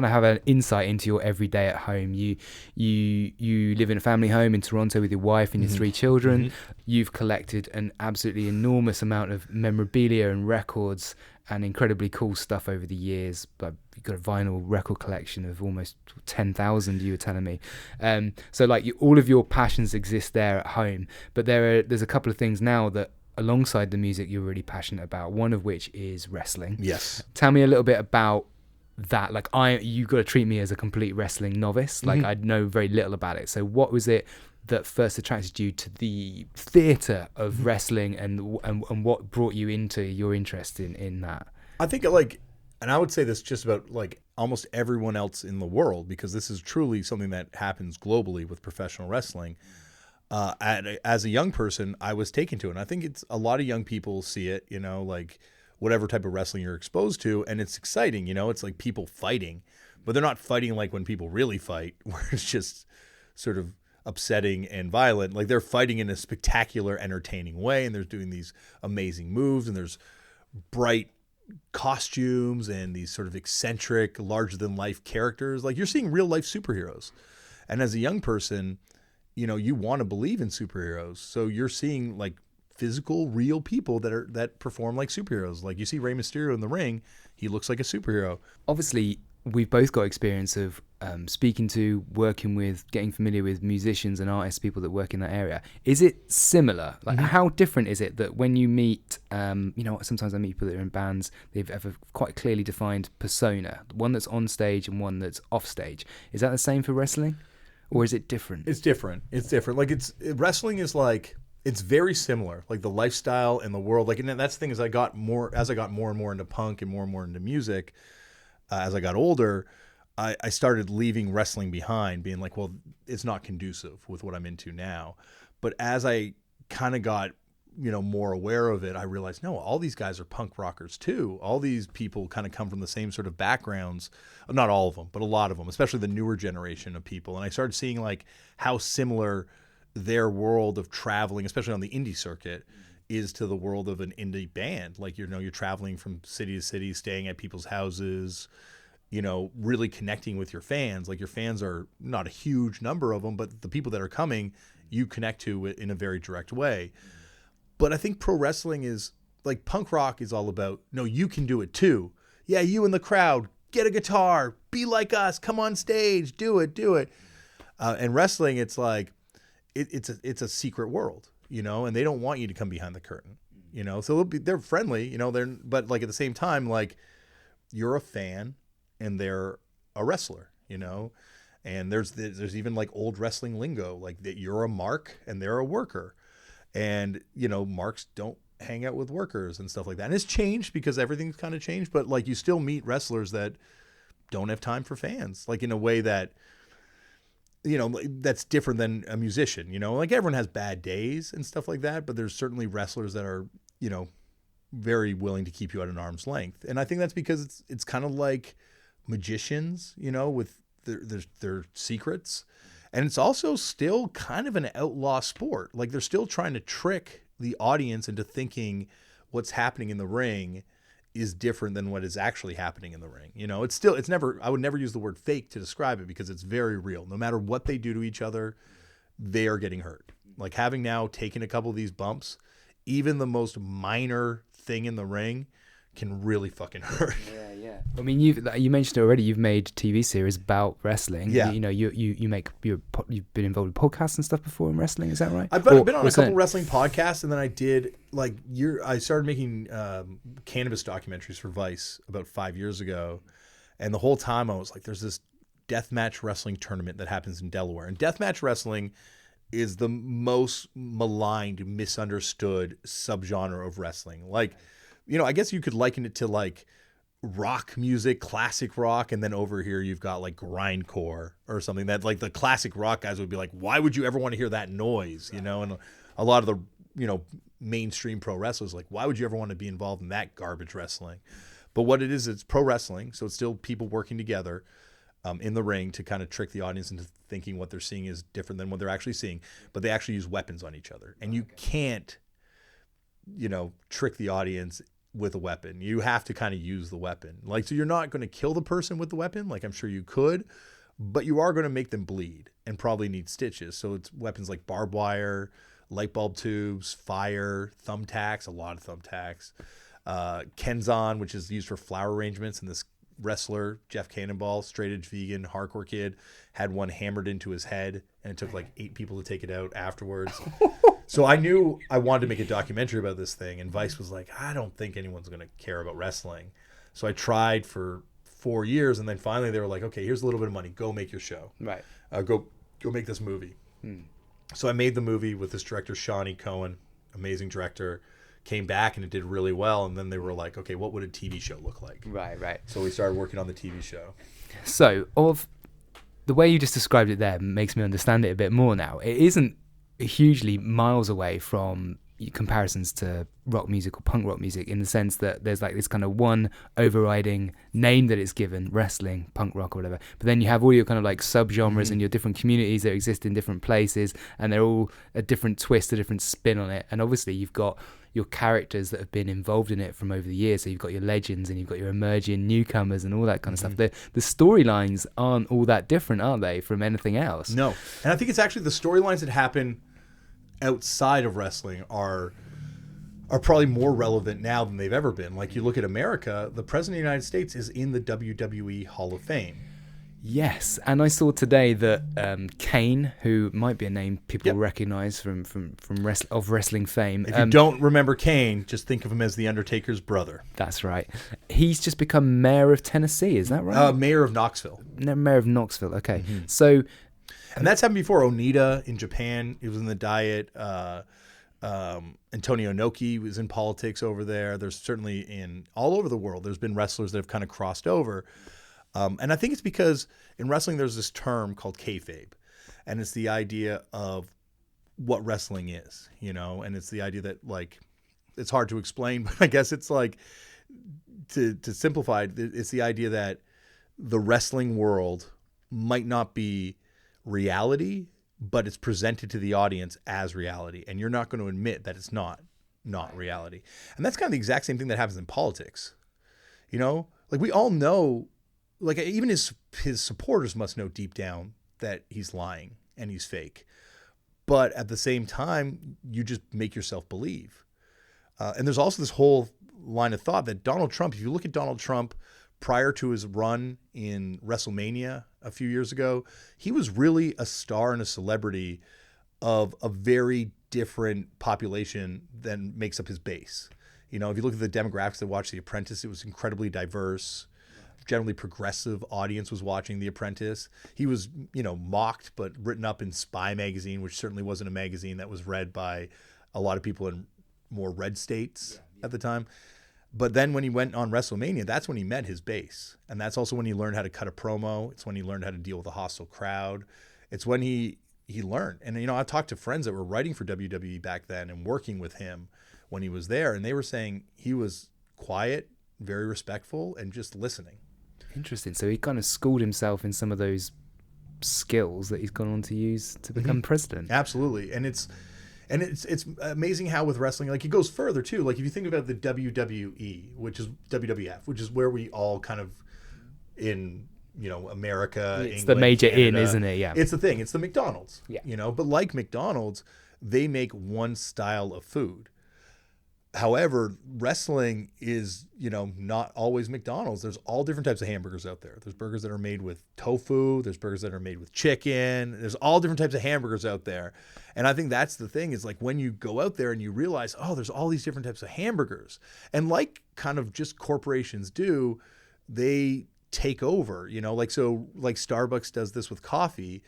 have an insight into your everyday at home. You live in a family home in Toronto with your wife and your 3 children. You've collected an absolutely enormous amount of memorabilia and records and incredibly cool stuff over the years. But you've got a vinyl record collection of almost 10,000, you were telling me. So like all of your passions exist there at home. But there's a couple of things now that alongside the music you're really passionate about, one of which is wrestling. Yes. Tell me a little bit about that. Like, you got to treat me as a complete wrestling novice. Like, I know very little about it. So what was it that first attracted you to the theatre of wrestling, and what brought you into your interest in that? I think and I would say this just about like almost everyone else in the world, because this is truly something that happens globally with professional wrestling. As a young person, I was taken to it. And I think it's a lot of young people see it, like whatever type of wrestling you're exposed to. And it's exciting, it's like people fighting, but they're not fighting like when people really fight, where it's just sort of upsetting and violent. Like, they're fighting in a spectacular, entertaining way. And they're doing these amazing moves, and there's bright costumes and these sort of eccentric, larger than life characters. Like, you're seeing real life superheroes. And as a young person, you want to believe in superheroes. So you're seeing like physical, real people that perform like superheroes. Like, you see Rey Mysterio in the ring, he looks like a superhero. Obviously, we've both got experience of speaking to, working with, getting familiar with musicians and artists, people that work in that area. Is it similar? Like, how different is it that when you meet, sometimes I meet people that are in bands, they've have a quite clearly defined persona, one that's on stage and one that's off stage. Is that the same for wrestling? Or is it different? It's different. Like, wrestling is like, it's very similar. Like, the lifestyle and the world. Like, and that's the thing, as I got more and more into punk and more into music, as I got older, I started leaving wrestling behind, being like, well, it's not conducive with what I'm into now. But as I kind of got, more aware of it, I realized, no, all these guys are punk rockers too. All these people kind of come from the same sort of backgrounds. Not all of them, but a lot of them, especially the newer generation of people. And I started seeing like how similar their world of traveling, especially on the indie circuit, is to the world of an indie band. Like, you're traveling from city to city, staying at people's houses, really connecting with your fans. Like, your fans are not a huge number of them, but the people that are coming, you connect to in a very direct way. But I think pro wrestling is like, punk rock is all about, no, you can do it too. Yeah, you in the crowd, get a guitar, be like us, come on stage, do it. And wrestling, it's like, it's a secret world, and they don't want you to come behind the curtain, So they're friendly, but like at the same time, like, you're a fan and they're a wrestler, and there's even like old wrestling lingo, like that you're a mark and they're a worker. And, marks don't hang out with workers and stuff like that. And it's changed because everything's kind of changed, but like you still meet wrestlers that don't have time for fans, like in a way that, you know, that's different than a musician, you know, like everyone has bad days and stuff like that, but there's certainly wrestlers that are, you know, very willing to keep you at an arm's length. And I think that's because it's kind of like magicians, you know, with their secrets. And it's also still kind of an outlaw sport. Like they're still trying to trick the audience into thinking what's happening in the ring is different than what is actually happening in the ring. You know, it's never, I would never use the word fake to describe it because it's very real. No matter what they do to each other, they are getting hurt. Like having now taken a couple of these bumps, even the most minor thing in the ring can really fucking hurt. Yeah. I mean, you mentioned it already. You've made TV series about wrestling. Yeah. You know, you've been involved in podcasts and stuff before in wrestling. Is that right? I've been on a couple wrestling podcasts, and then I did I started making cannabis documentaries for Vice about 5 years ago, and the whole time I was like, "There's this deathmatch wrestling tournament that happens in Delaware, and deathmatch wrestling is the most maligned, misunderstood subgenre of wrestling. Like, you know, I guess you could liken it to like rock music, classic rock, and then over here you've got like grindcore or something that like the classic rock guys would be like, why would you ever want to hear that noise? You know, and a lot of the, you know, mainstream pro wrestlers like, why would you ever want to be involved in that garbage wrestling? But what it is, it's pro wrestling, so it's still people working together in the ring to kind of trick the audience into thinking what they're seeing is different than what they're actually seeing. But they actually use weapons on each other, and you can't, you know, trick the audience with a weapon. You have to kind of use the weapon. Like, so you're not going to kill the person with the weapon, like I'm sure you could, but you are going to make them bleed and probably need stitches. So it's weapons like barbed wire, light bulb tubes, fire, thumbtacks, a lot of thumbtacks, Kenzon, which is used for flower arrangements. And this wrestler, Jeff Cannonball, straight edge vegan, hardcore kid, had one hammered into his head, and it took like 8 people to take it out afterwards. So I knew I wanted to make a documentary about this thing, and Vice was like, I don't think anyone's going to care about wrestling. So I tried for 4 years, and then finally they were like, okay, here's a little bit of money. Go make your show. Right. Go make this movie. So I made the movie with this director, Shawnee Cohen, amazing director. Came back and it did really well, and then they were like, okay, what would a TV show look like? Right. So we started working on the TV show. So of the way you just described it there makes me understand it a bit more now. It isn't hugely miles away from comparisons to rock music or punk rock music, in the sense that there's like this kind of one overriding name that it's given, wrestling, punk rock or whatever, but then you have all your kind of like subgenres and your different communities that exist in different places, and they're all a different twist, a different spin on it. And obviously you've got your characters that have been involved in it from over the years, so you've got your legends and you've got your emerging newcomers and all that kind of stuff. The storylines aren't all that different, are they, from anything else? No. And I think it's actually the storylines that happen outside of wrestling are probably more relevant now than they've ever been. Like, you look at America, the President of the United States is in the WWE Hall of Fame. Yes, and I saw today that Kane, who might be a name people recognize from wrestling fame. If you don't remember Kane, just think of him as The Undertaker's brother. That's right. He's just become mayor of Tennessee, is that right? Mayor of Knoxville. No, mayor of Knoxville, okay. So... And that's happened before. Onita in Japan, he was in the Diet. Antonio Inoki was in politics over there. There's certainly in all over the world, there's been wrestlers that have kind of crossed over. And I think it's because in wrestling, there's this term called kayfabe. And it's the idea of what wrestling is, you know, and it's the idea that, like, it's hard to explain, but I guess it's like, to simplify it, it's the idea that the wrestling world might not be reality, but it's presented to the audience as reality, and you're not going to admit that it's not reality. And that's kind of the exact same thing that happens in politics. You know, like, we all know, like, even his supporters must know deep down that he's lying and he's fake, but at the same time, you just make yourself believe. And there's also this whole line of thought that Donald Trump, if you look at Donald Trump prior to his run in WrestleMania a few years ago, he was really a star and a celebrity of a very different population than makes up his base. You know, if you look at the demographics that watch The Apprentice, it was incredibly diverse. Generally progressive audience was watching The Apprentice. He was, you know, mocked, but written up in Spy magazine, which certainly wasn't a magazine that was read by a lot of people in more red states at the time. But then when he went on WrestleMania, that's when he met his base. And that's also when he learned how to cut a promo. It's when he learned how to deal with a hostile crowd. It's when he learned. And, you know, I talked to friends that were writing for WWE back then and working with him when he was there. And they were saying he was quiet, very respectful, and just listening. Interesting. So he kind of schooled himself in some of those skills that he's gone on to use to become president. Absolutely. And it's amazing how with wrestling, like, it goes further too. Like, if you think about the WWE, which is WWF, which is where we all kind of in, you know, America, It's England, the major Canada, in, isn't it? Yeah. It's the thing. It's the McDonald's. Yeah. You know, but like McDonald's, they make one style of food. However, wrestling is, you know, not always McDonald's. There's all different types of hamburgers out there. There's burgers that are made with tofu. There's burgers that are made with chicken. There's all different types of hamburgers out there. And I think that's the thing is, like, when you go out there and you realize, oh, there's all these different types of hamburgers. And like kind of just corporations do, they take over, you know, like, so like Starbucks does this with coffee.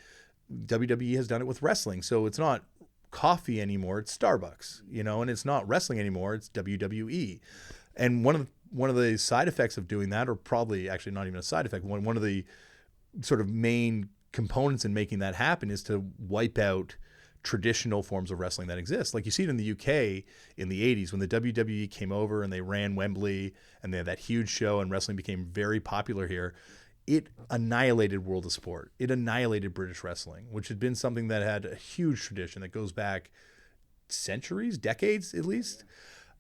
WWE has done it with wrestling. So it's not coffee anymore, it's Starbucks, you know, and it's not wrestling anymore, it's WWE. And one of the side effects of doing that, or probably actually not even a side effect, one of the sort of main components in making that happen is to wipe out traditional forms of wrestling that exist. Like, you see it in the UK in the 80s when the WWE came over and they ran Wembley and they had that huge show and wrestling became very popular here. It annihilated World of Sport. It annihilated British wrestling, which had been something that had a huge tradition that goes back centuries, decades at least.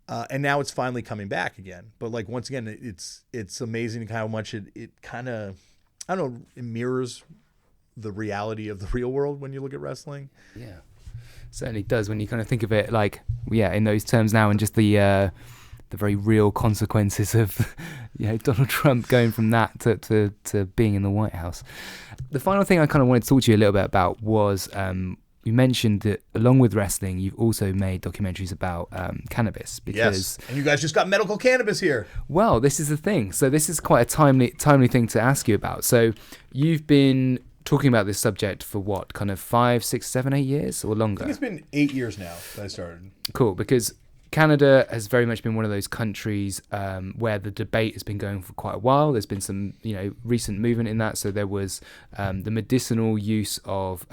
And now it's finally coming back again. But, like, once again, it's amazing how much it kind of, I don't know, it mirrors the reality of the real world when you look at wrestling. Yeah, certainly does when you kind of think of it, like, yeah, in those terms now, and just the very real consequences of, you know, Donald Trump going from that to being in the White House. The final thing I kind of wanted to talk to you a little bit about was you mentioned that along with wrestling, you've also made documentaries about cannabis. Because, yes, and you guys just got medical cannabis here. Well, this is the thing. So this is quite a timely thing to ask you about. So you've been talking about this subject for what, kind of 5, 6, 7, 8 years or longer? I think it's been 8 years now that I started. Cool, because Canada has very much been one of those countries where the debate has been going for quite a while. There's been some, you know, recent movement in that. So there was the medicinal use of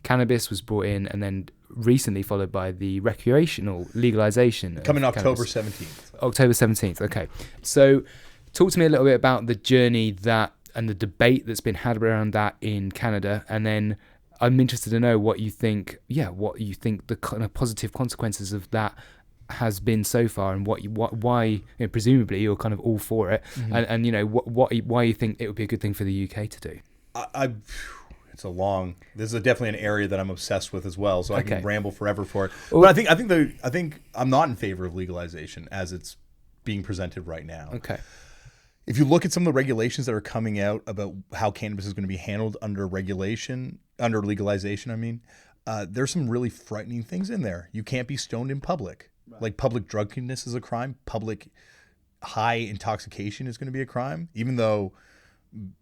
cannabis was brought in, and then recently followed by the recreational legalization. Coming October 17th. October 17th, okay. So talk to me a little bit about the journey that and the debate that's been had around that in Canada, and then I'm interested to know what you think the kind of positive consequences of that has been so far, and why, you know, presumably you're kind of all for it, and you know why you think it would be a good thing for the UK to do. This is definitely an area that I'm obsessed with as well, so I can ramble forever for it. Well, but I think I'm not in favor of legalization as it's being presented right now. Okay. If you look at some of the regulations that are coming out about how cannabis is going to be handled under legalization, there's some really frightening things in there. You can't be stoned in public. Right. Like, public drunkenness is a crime. Public high intoxication is going to be a crime, even though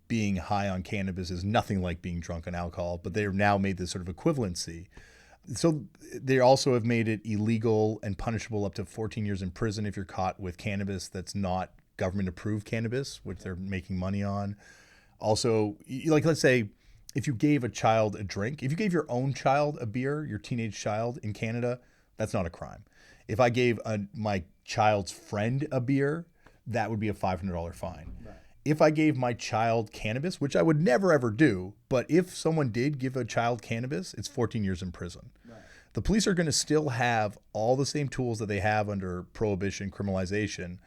being high on cannabis is nothing like being drunk on alcohol, but they've now made this sort of equivalency. So they also have made it illegal and punishable up to 14 years in prison if you're caught with cannabis that's not government-approved cannabis, which they're making money on. Also, like, let's say if you gave a child a drink, if you gave your own child a beer, your teenage child in Canada, that's not a crime. If I gave my child's friend a beer, that would be a $500 fine. Right. If I gave my child cannabis, which I would never ever do, but if someone did give a child cannabis, it's 14 years in prison. Right. The police are going to still have all the same tools that they have under prohibition, criminalization,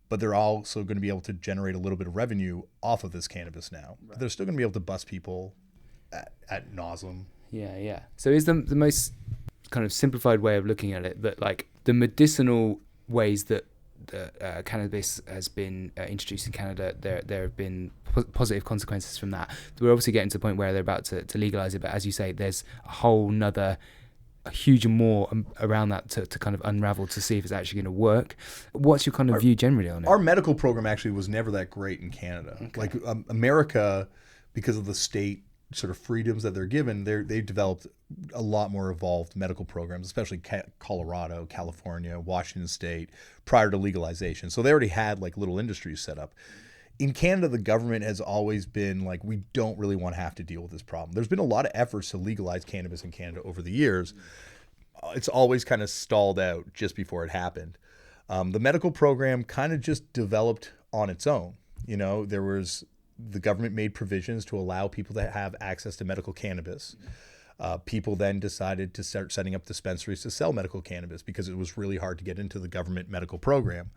but they're also going to be able to generate a little bit of revenue off of this cannabis now. Right. But they're still going to be able to bust people at nauseam. Yeah. So is the most kind of simplified way of looking at it that, like, the medicinal ways that cannabis has been introduced in Canada, there have been positive consequences from that. We're obviously getting to the point where they're about to legalize it, but as you say, there's a huge more around that to kind of unravel to see if it's actually going to work. What's your kind of view generally on it? Our medical program actually was never that great in Canada. Okay. Like, America, because of the state sort of freedoms that they're given, they've developed a lot more evolved medical programs, especially Colorado, California, Washington State, prior to legalization. So they already had like little industries set up. In Canada, the government has always been like, we don't really want to have to deal with this problem. There's been a lot of efforts to legalize cannabis in Canada over the years. It's always kind of stalled out just before it happened. The medical program kind of just developed on its own. You know, the government made provisions to allow people to have access to medical cannabis. People then decided to start setting up dispensaries to sell medical cannabis because it was really hard to get into the government medical program.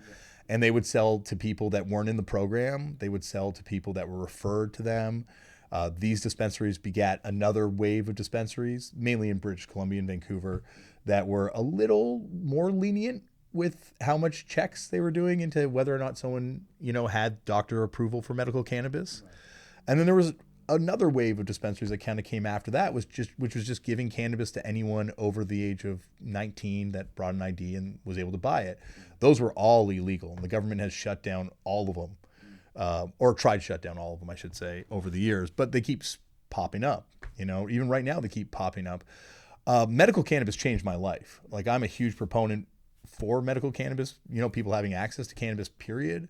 And they would sell to people that weren't in the program. They would sell to people that were referred to them. These dispensaries begat another wave of dispensaries, mainly in British Columbia and Vancouver, that were a little more lenient with how much checks they were doing into whether or not someone, you know, had doctor approval for medical cannabis. Right. And then there was another wave of dispensaries that kind of came after that, which was just giving cannabis to anyone over the age of 19 that brought an ID and was able to buy it. Those were all illegal, and the government has shut down all of them, or tried to shut down all of them, I should say, over the years. But they keep popping up. You know, even right now they keep popping up. Medical cannabis changed my life. Like, I'm a huge proponent for medical cannabis, you know, people having access to cannabis, period.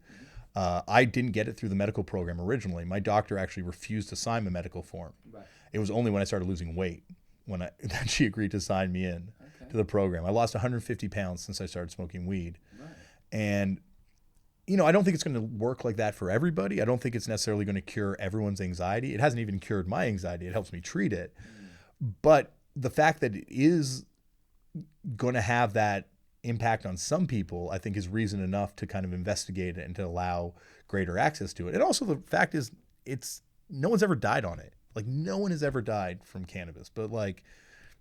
I didn't get it through the medical program originally. My doctor actually refused to sign the medical form. Right. It was only when I started losing weight that she agreed to sign me in to the program. I lost 150 pounds since I started smoking weed. Right. And, you know, I don't think it's going to work like that for everybody. I don't think it's necessarily going to cure everyone's anxiety. It hasn't even cured my anxiety. It helps me treat it. But the fact that it is going to have that impact on some people, I think, is reason enough to kind of investigate it and to allow greater access to it. And also the fact is, no one's ever died on it. Like, no one has ever died from cannabis, but like,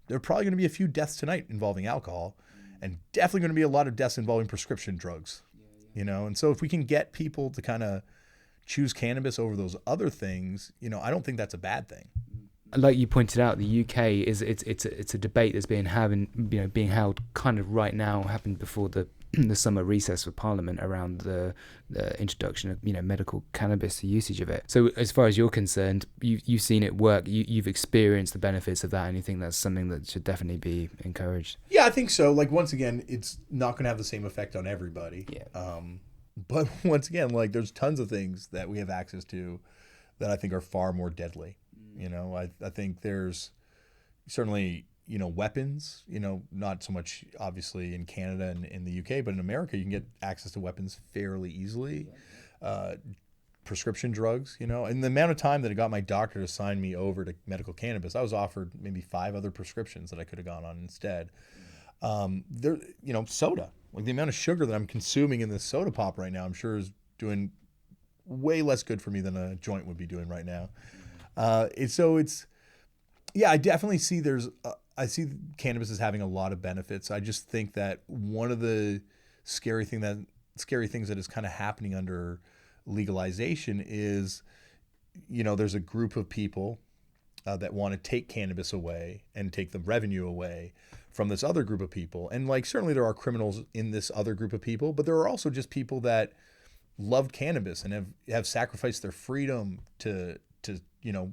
there are probably going to be a few deaths tonight involving alcohol, and definitely going to be a lot of deaths involving prescription drugs, you know? And so if we can get people to kind of choose cannabis over those other things, you know, I don't think that's a bad thing. Like you pointed out, the UK it's a debate that's being held kind of right now, happened before the summer recess for Parliament around the introduction of, you know, medical cannabis, the usage of it. So as far as you're concerned, you've seen it work, you've experienced the benefits of that, and you think that's something that should definitely be encouraged? Yeah, I think so. Like, once again, it's not going to have the same effect on everybody. Yeah. But once again, like, there's tons of things that we have access to that I think are far more deadly. You know, I think there's certainly, you know, weapons, you know, not so much obviously in Canada and in the UK, but in America, you can get access to weapons fairly easily. Prescription drugs, you know, and the amount of time that it got my doctor to sign me over to medical cannabis, I was offered maybe 5 other prescriptions that I could have gone on instead. There, you know, soda, like the amount of sugar that I'm consuming in this soda pop right now, I'm sure is doing way less good for me than a joint would be doing right now. I definitely see I see cannabis as having a lot of benefits. I just think that one of the scary things that is kind of happening under legalization is, you know, there's a group of people that want to take cannabis away and take the revenue away from this other group of people. And like, certainly there are criminals in this other group of people, but there are also just people that love cannabis and have sacrificed their freedom to you know,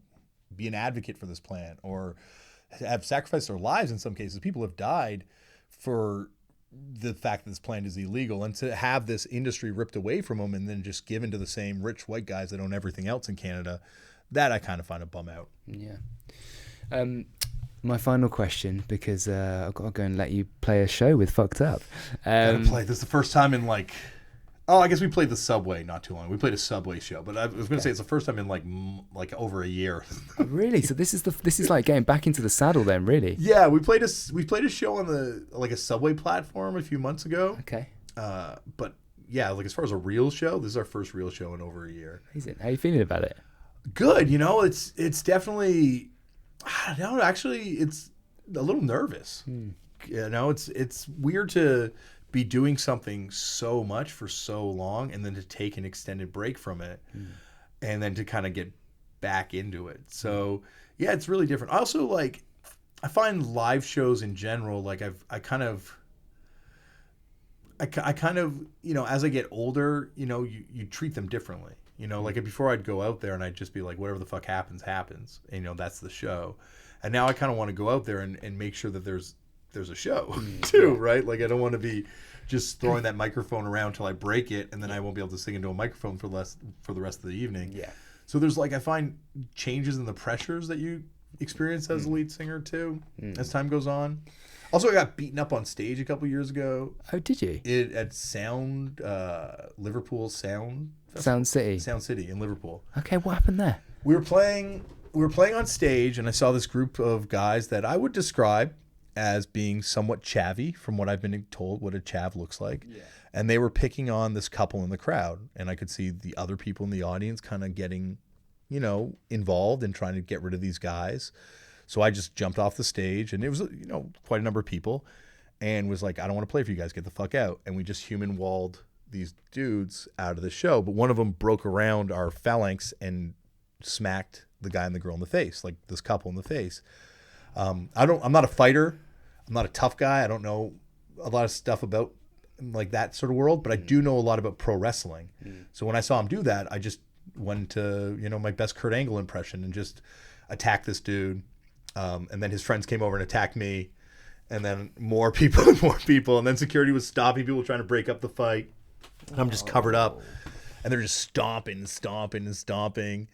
be an advocate for this plant, or have sacrificed their lives in some cases. People have died for the fact that this plant is illegal, and to have this industry ripped away from them and then just given to the same rich white guys that own everything else in Canada, that I kind of find a bum out. Yeah. My final question, because I've got to go and let you play a show with Fucked Up. Gotta play. This is the first time in like... Oh, I guess we played the Subway not too long. We played a Subway show, but I was going to say it's the first time in like over a year. Oh, really? So this is like getting back into the saddle then, really? Yeah, we played a show on a Subway platform a few months ago. Okay. But yeah, like as far as a real show, this is our first real show in over a year. Amazing. How are you feeling about it? Good. You know, it's definitely, I don't know, actually it's a little nervous. You know, it's weird to be doing something so much for so long and then to take an extended break from it and then to kind of get back into it. So yeah, it's really different. I also I find live shows in general, like I kind of, you know, as I get older, you know, you treat them differently. You know, like before I'd go out there and I'd just be like, whatever the fuck happens, happens. And, you know, that's the show. And now I kind of want to go out there and make sure that there's a show too, right? Like I don't want to be just throwing that microphone around till I break it and then I won't be able to sing into a microphone for the rest of the evening. Yeah. So there's like, I find changes in the pressures that you experience as a lead singer too, as time goes on. Also, I got beaten up on stage a couple years ago. Oh, did you? At Liverpool Sound City in Liverpool. Okay, what happened there? We were playing on stage, and I saw this group of guys that I would describe as being somewhat chavvy, from what I've been told what a chav looks like. Yeah. And they were picking on this couple in the crowd, and I could see the other people in the audience kind of getting, you know, involved and trying to get rid of these guys. So I just jumped off the stage, and it was, you know, quite a number of people, and was like, I don't want to play for you guys. Get the fuck out. And we just human walled these dudes out of the show. But one of them broke around our phalanx and smacked the guy and the girl in the face, like this couple in the face. I'm not a fighter. I'm not a tough guy. I don't know a lot of stuff about like that sort of world, but I do know a lot about pro wrestling. So when I saw him do that, I just went to, you know, my best Kurt Angle impression and just attacked this dude. And then his friends came over and attacked me, and then more people and more people, and then security was stopping people trying to break up the fight. And I'm just covered up, and they're just stomping and stomping and stomping.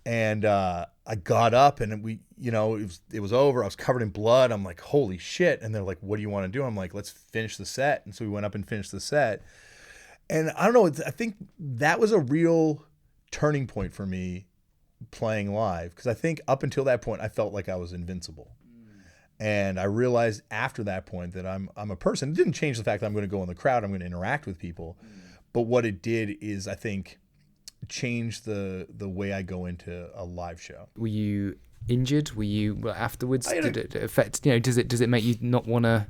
And I got up, and we, you know, it was over. I was covered in blood. I'm like, holy shit. And they're like, what do you want to do? I'm like, let's finish the set. And so we went up and finished the set. And I don't know, I think that was a real turning point for me playing live, because I think up until that point I felt like I was invincible. And I realized after that point that I'm a person. It didn't change the fact that I'm going to go in the crowd, I'm going to interact with people. But what it did is, I think, change the way I go into a live show. Were you injured? Were you afterwards? Did it affect, you know, does it make you not want to,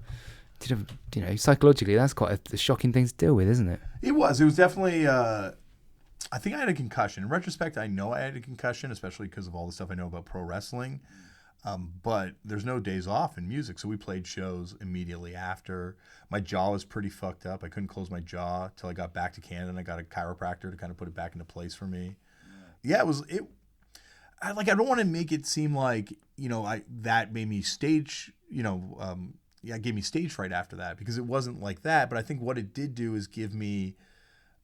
you know, psychologically, that's quite a shocking thing to deal with, isn't it? It was definitely, I think I had a concussion. In retrospect, I know I had a concussion, especially because of all the stuff I know about pro wrestling. But there's no days off in music, so we played shows immediately after. My jaw was pretty fucked up. I couldn't close my jaw till I got back to Canada, and I got a chiropractor to kind of put it back into place for me. Yeah, I don't want to make it seem like, you know, that made me stage, you know, it gave me stage fright after that, because it wasn't like that. But I think what it did do is give me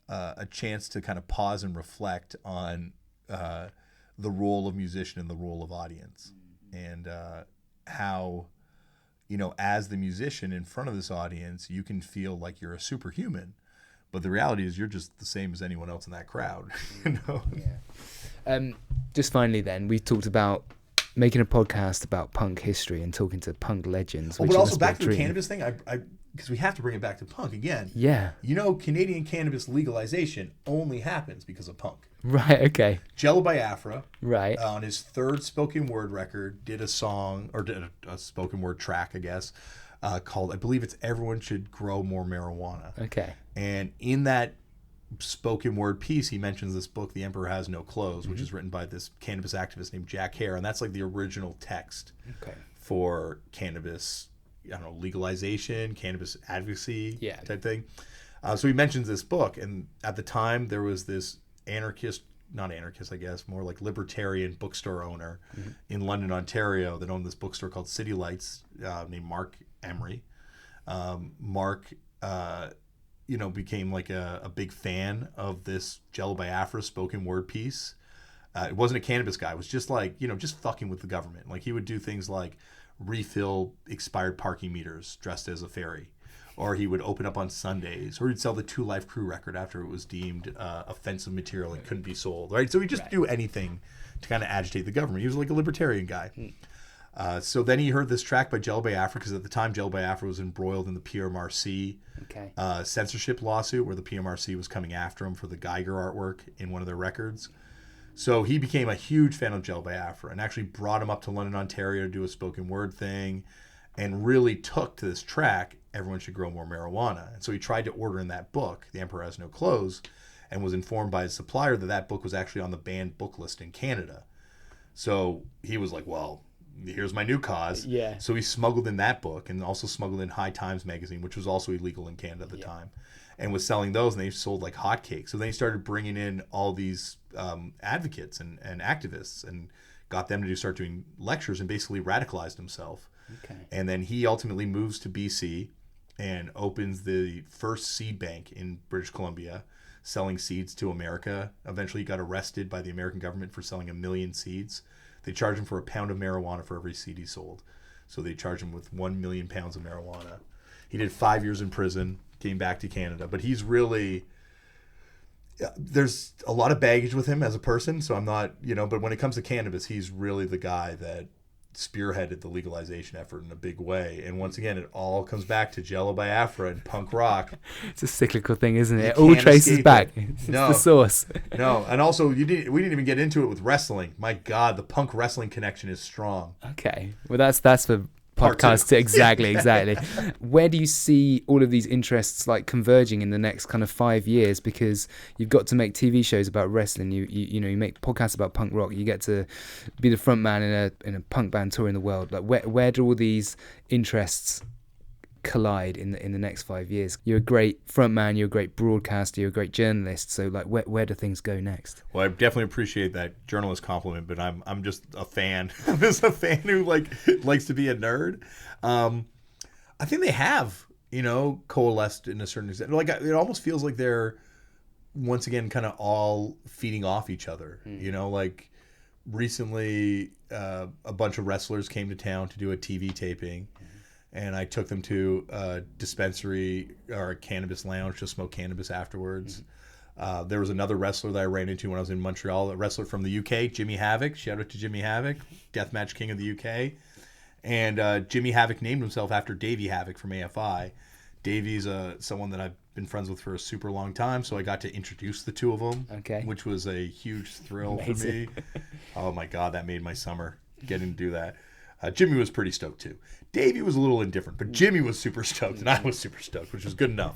a chance to kind of pause and reflect on the role of musician and the role of audience, and how, you know, as the musician in front of this audience, you can feel like you're a superhuman, but the reality is you're just the same as anyone else in that crowd. You know? Yeah. Just finally, then, we talked about making a podcast about punk history and talking to punk legends. But also back to the cannabis thing, because we have to bring it back to punk again. Yeah. You know, Canadian cannabis legalization only happens because of punk. Right, okay. Jello Biafra, right, on his third spoken word record, did a song, or did a spoken word track, I guess, called, I believe it's Everyone Should Grow More Marijuana. Okay. And in that spoken word piece, he mentions this book, The Emperor Has No Clothes, which is written by this cannabis activist named Jack Hare, and that's like the original text for cannabis, I don't know, legalization, cannabis advocacy type thing. So he mentions this book, and at the time there was this not anarchist, I guess, more like libertarian bookstore owner in London, Ontario, that owned this bookstore called City Lights, named Mark Emery. Mark, you know, became like a big fan of this Jello Biafra spoken word piece. It wasn't a cannabis guy. It was just like, you know, just fucking with the government. Like, he would do things like refill expired parking meters dressed as a fairy, or he would open up on Sundays, or he'd sell the 2 Live Crew record after it was deemed offensive material and couldn't be sold, right? So he'd just do anything to kind of agitate the government. He was like a libertarian guy. So then he heard this track by Jello Biafra, because at the time Jello Biafra was embroiled in the PMRC censorship lawsuit, where the PMRC was coming after him for the Geiger artwork in one of their records. So he became a huge fan of Jello Biafra and actually brought him up to London, Ontario to do a spoken word thing, and really took to this track, Everyone Should Grow More Marijuana. And so he tried to order in that book, The Emperor Has No Clothes, and was informed by his supplier that that book was actually on the banned book list in Canada. So he was like, well, here's my new cause. Yeah. So he smuggled in that book and also smuggled in High Times magazine, which was also illegal in Canada at the time, and was selling those, and they sold like hotcakes. So then he started bringing in all these advocates and activists and got them to start doing lectures and basically radicalized himself. Okay. And then he ultimately moves to BC and opens the first seed bank in British Columbia, selling seeds to America. Eventually he got arrested by the American government for selling 1 million seeds. They charged him for a pound of marijuana for every seed he sold. So they charged him with 1 million pounds of marijuana. He did 5 years in prison, came back to Canada. But he's really, there's a lot of baggage with him as a person. So I'm not, but when it comes to cannabis, he's really the guy that spearheaded the legalization effort in a big way. And once again, it all comes back to Jello Biafra and punk rock. It's a cyclical thing, isn't it? It You all can't traces escape back. it. It's No. the source. No, and also we didn't even get into it with wrestling. My God, the punk wrestling connection is strong. Okay. Well, that's for Part two. podcast. Exactly. Where do you see all of these interests like converging in the next kind of 5 years? Because you've got to make TV shows about wrestling. You make podcasts about punk rock. You get to be the front man in a punk band touring the world. Like where do all these interests collide in the next 5 years? You're a great front man. You're a great broadcaster. You're a great journalist. So like where do things go next? Well, I definitely appreciate that journalist compliment, but I'm just a fan. I'm just a fan who likes to be a nerd. I think they have coalesced in a certain extent. Like it almost feels like they're once again kind of all feeding off each other. Like recently a bunch of wrestlers came to town to do a TV taping. And I took them to a dispensary or a cannabis lounge to smoke cannabis afterwards. There was another wrestler that I ran into when I was in Montreal, a wrestler from the UK, Jimmy Havoc. Shout out to Jimmy Havoc, Deathmatch King of the UK. And Jimmy Havoc named himself after Davey Havoc from AFI. Davey's someone that I've been friends with for a super long time, so I got to introduce the two of them, which was a huge thrill for me. Oh my God, that made my summer, getting to do that. Jimmy was pretty stoked too. Davey was a little indifferent, but Jimmy was super stoked, and I was super stoked, which was good enough.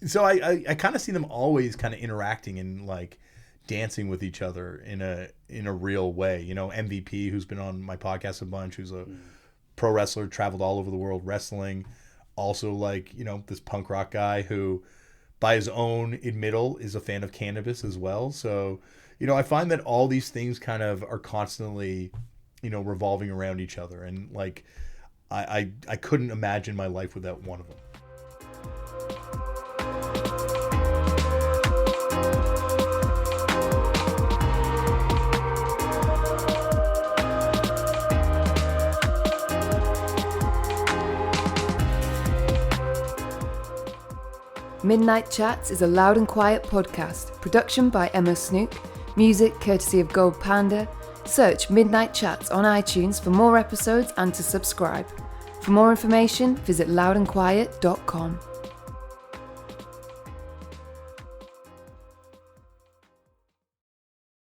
So I kind of see them always kind of interacting and like dancing with each other in a real way. MVP, who's been on my podcast a bunch, who's a pro wrestler, traveled all over the world wrestling. Also like, this punk rock guy who by his own admittal is a fan of cannabis as well. So, I find that all these things kind of are constantly revolving around each other, and like I couldn't imagine my life without one of them. Midnight Chats is a loud and quiet podcast. Production by Emma Snook. Music courtesy of Gold Panda. Search Midnight Chats on iTunes for more episodes and to subscribe. For more information, visit loudandquiet.com.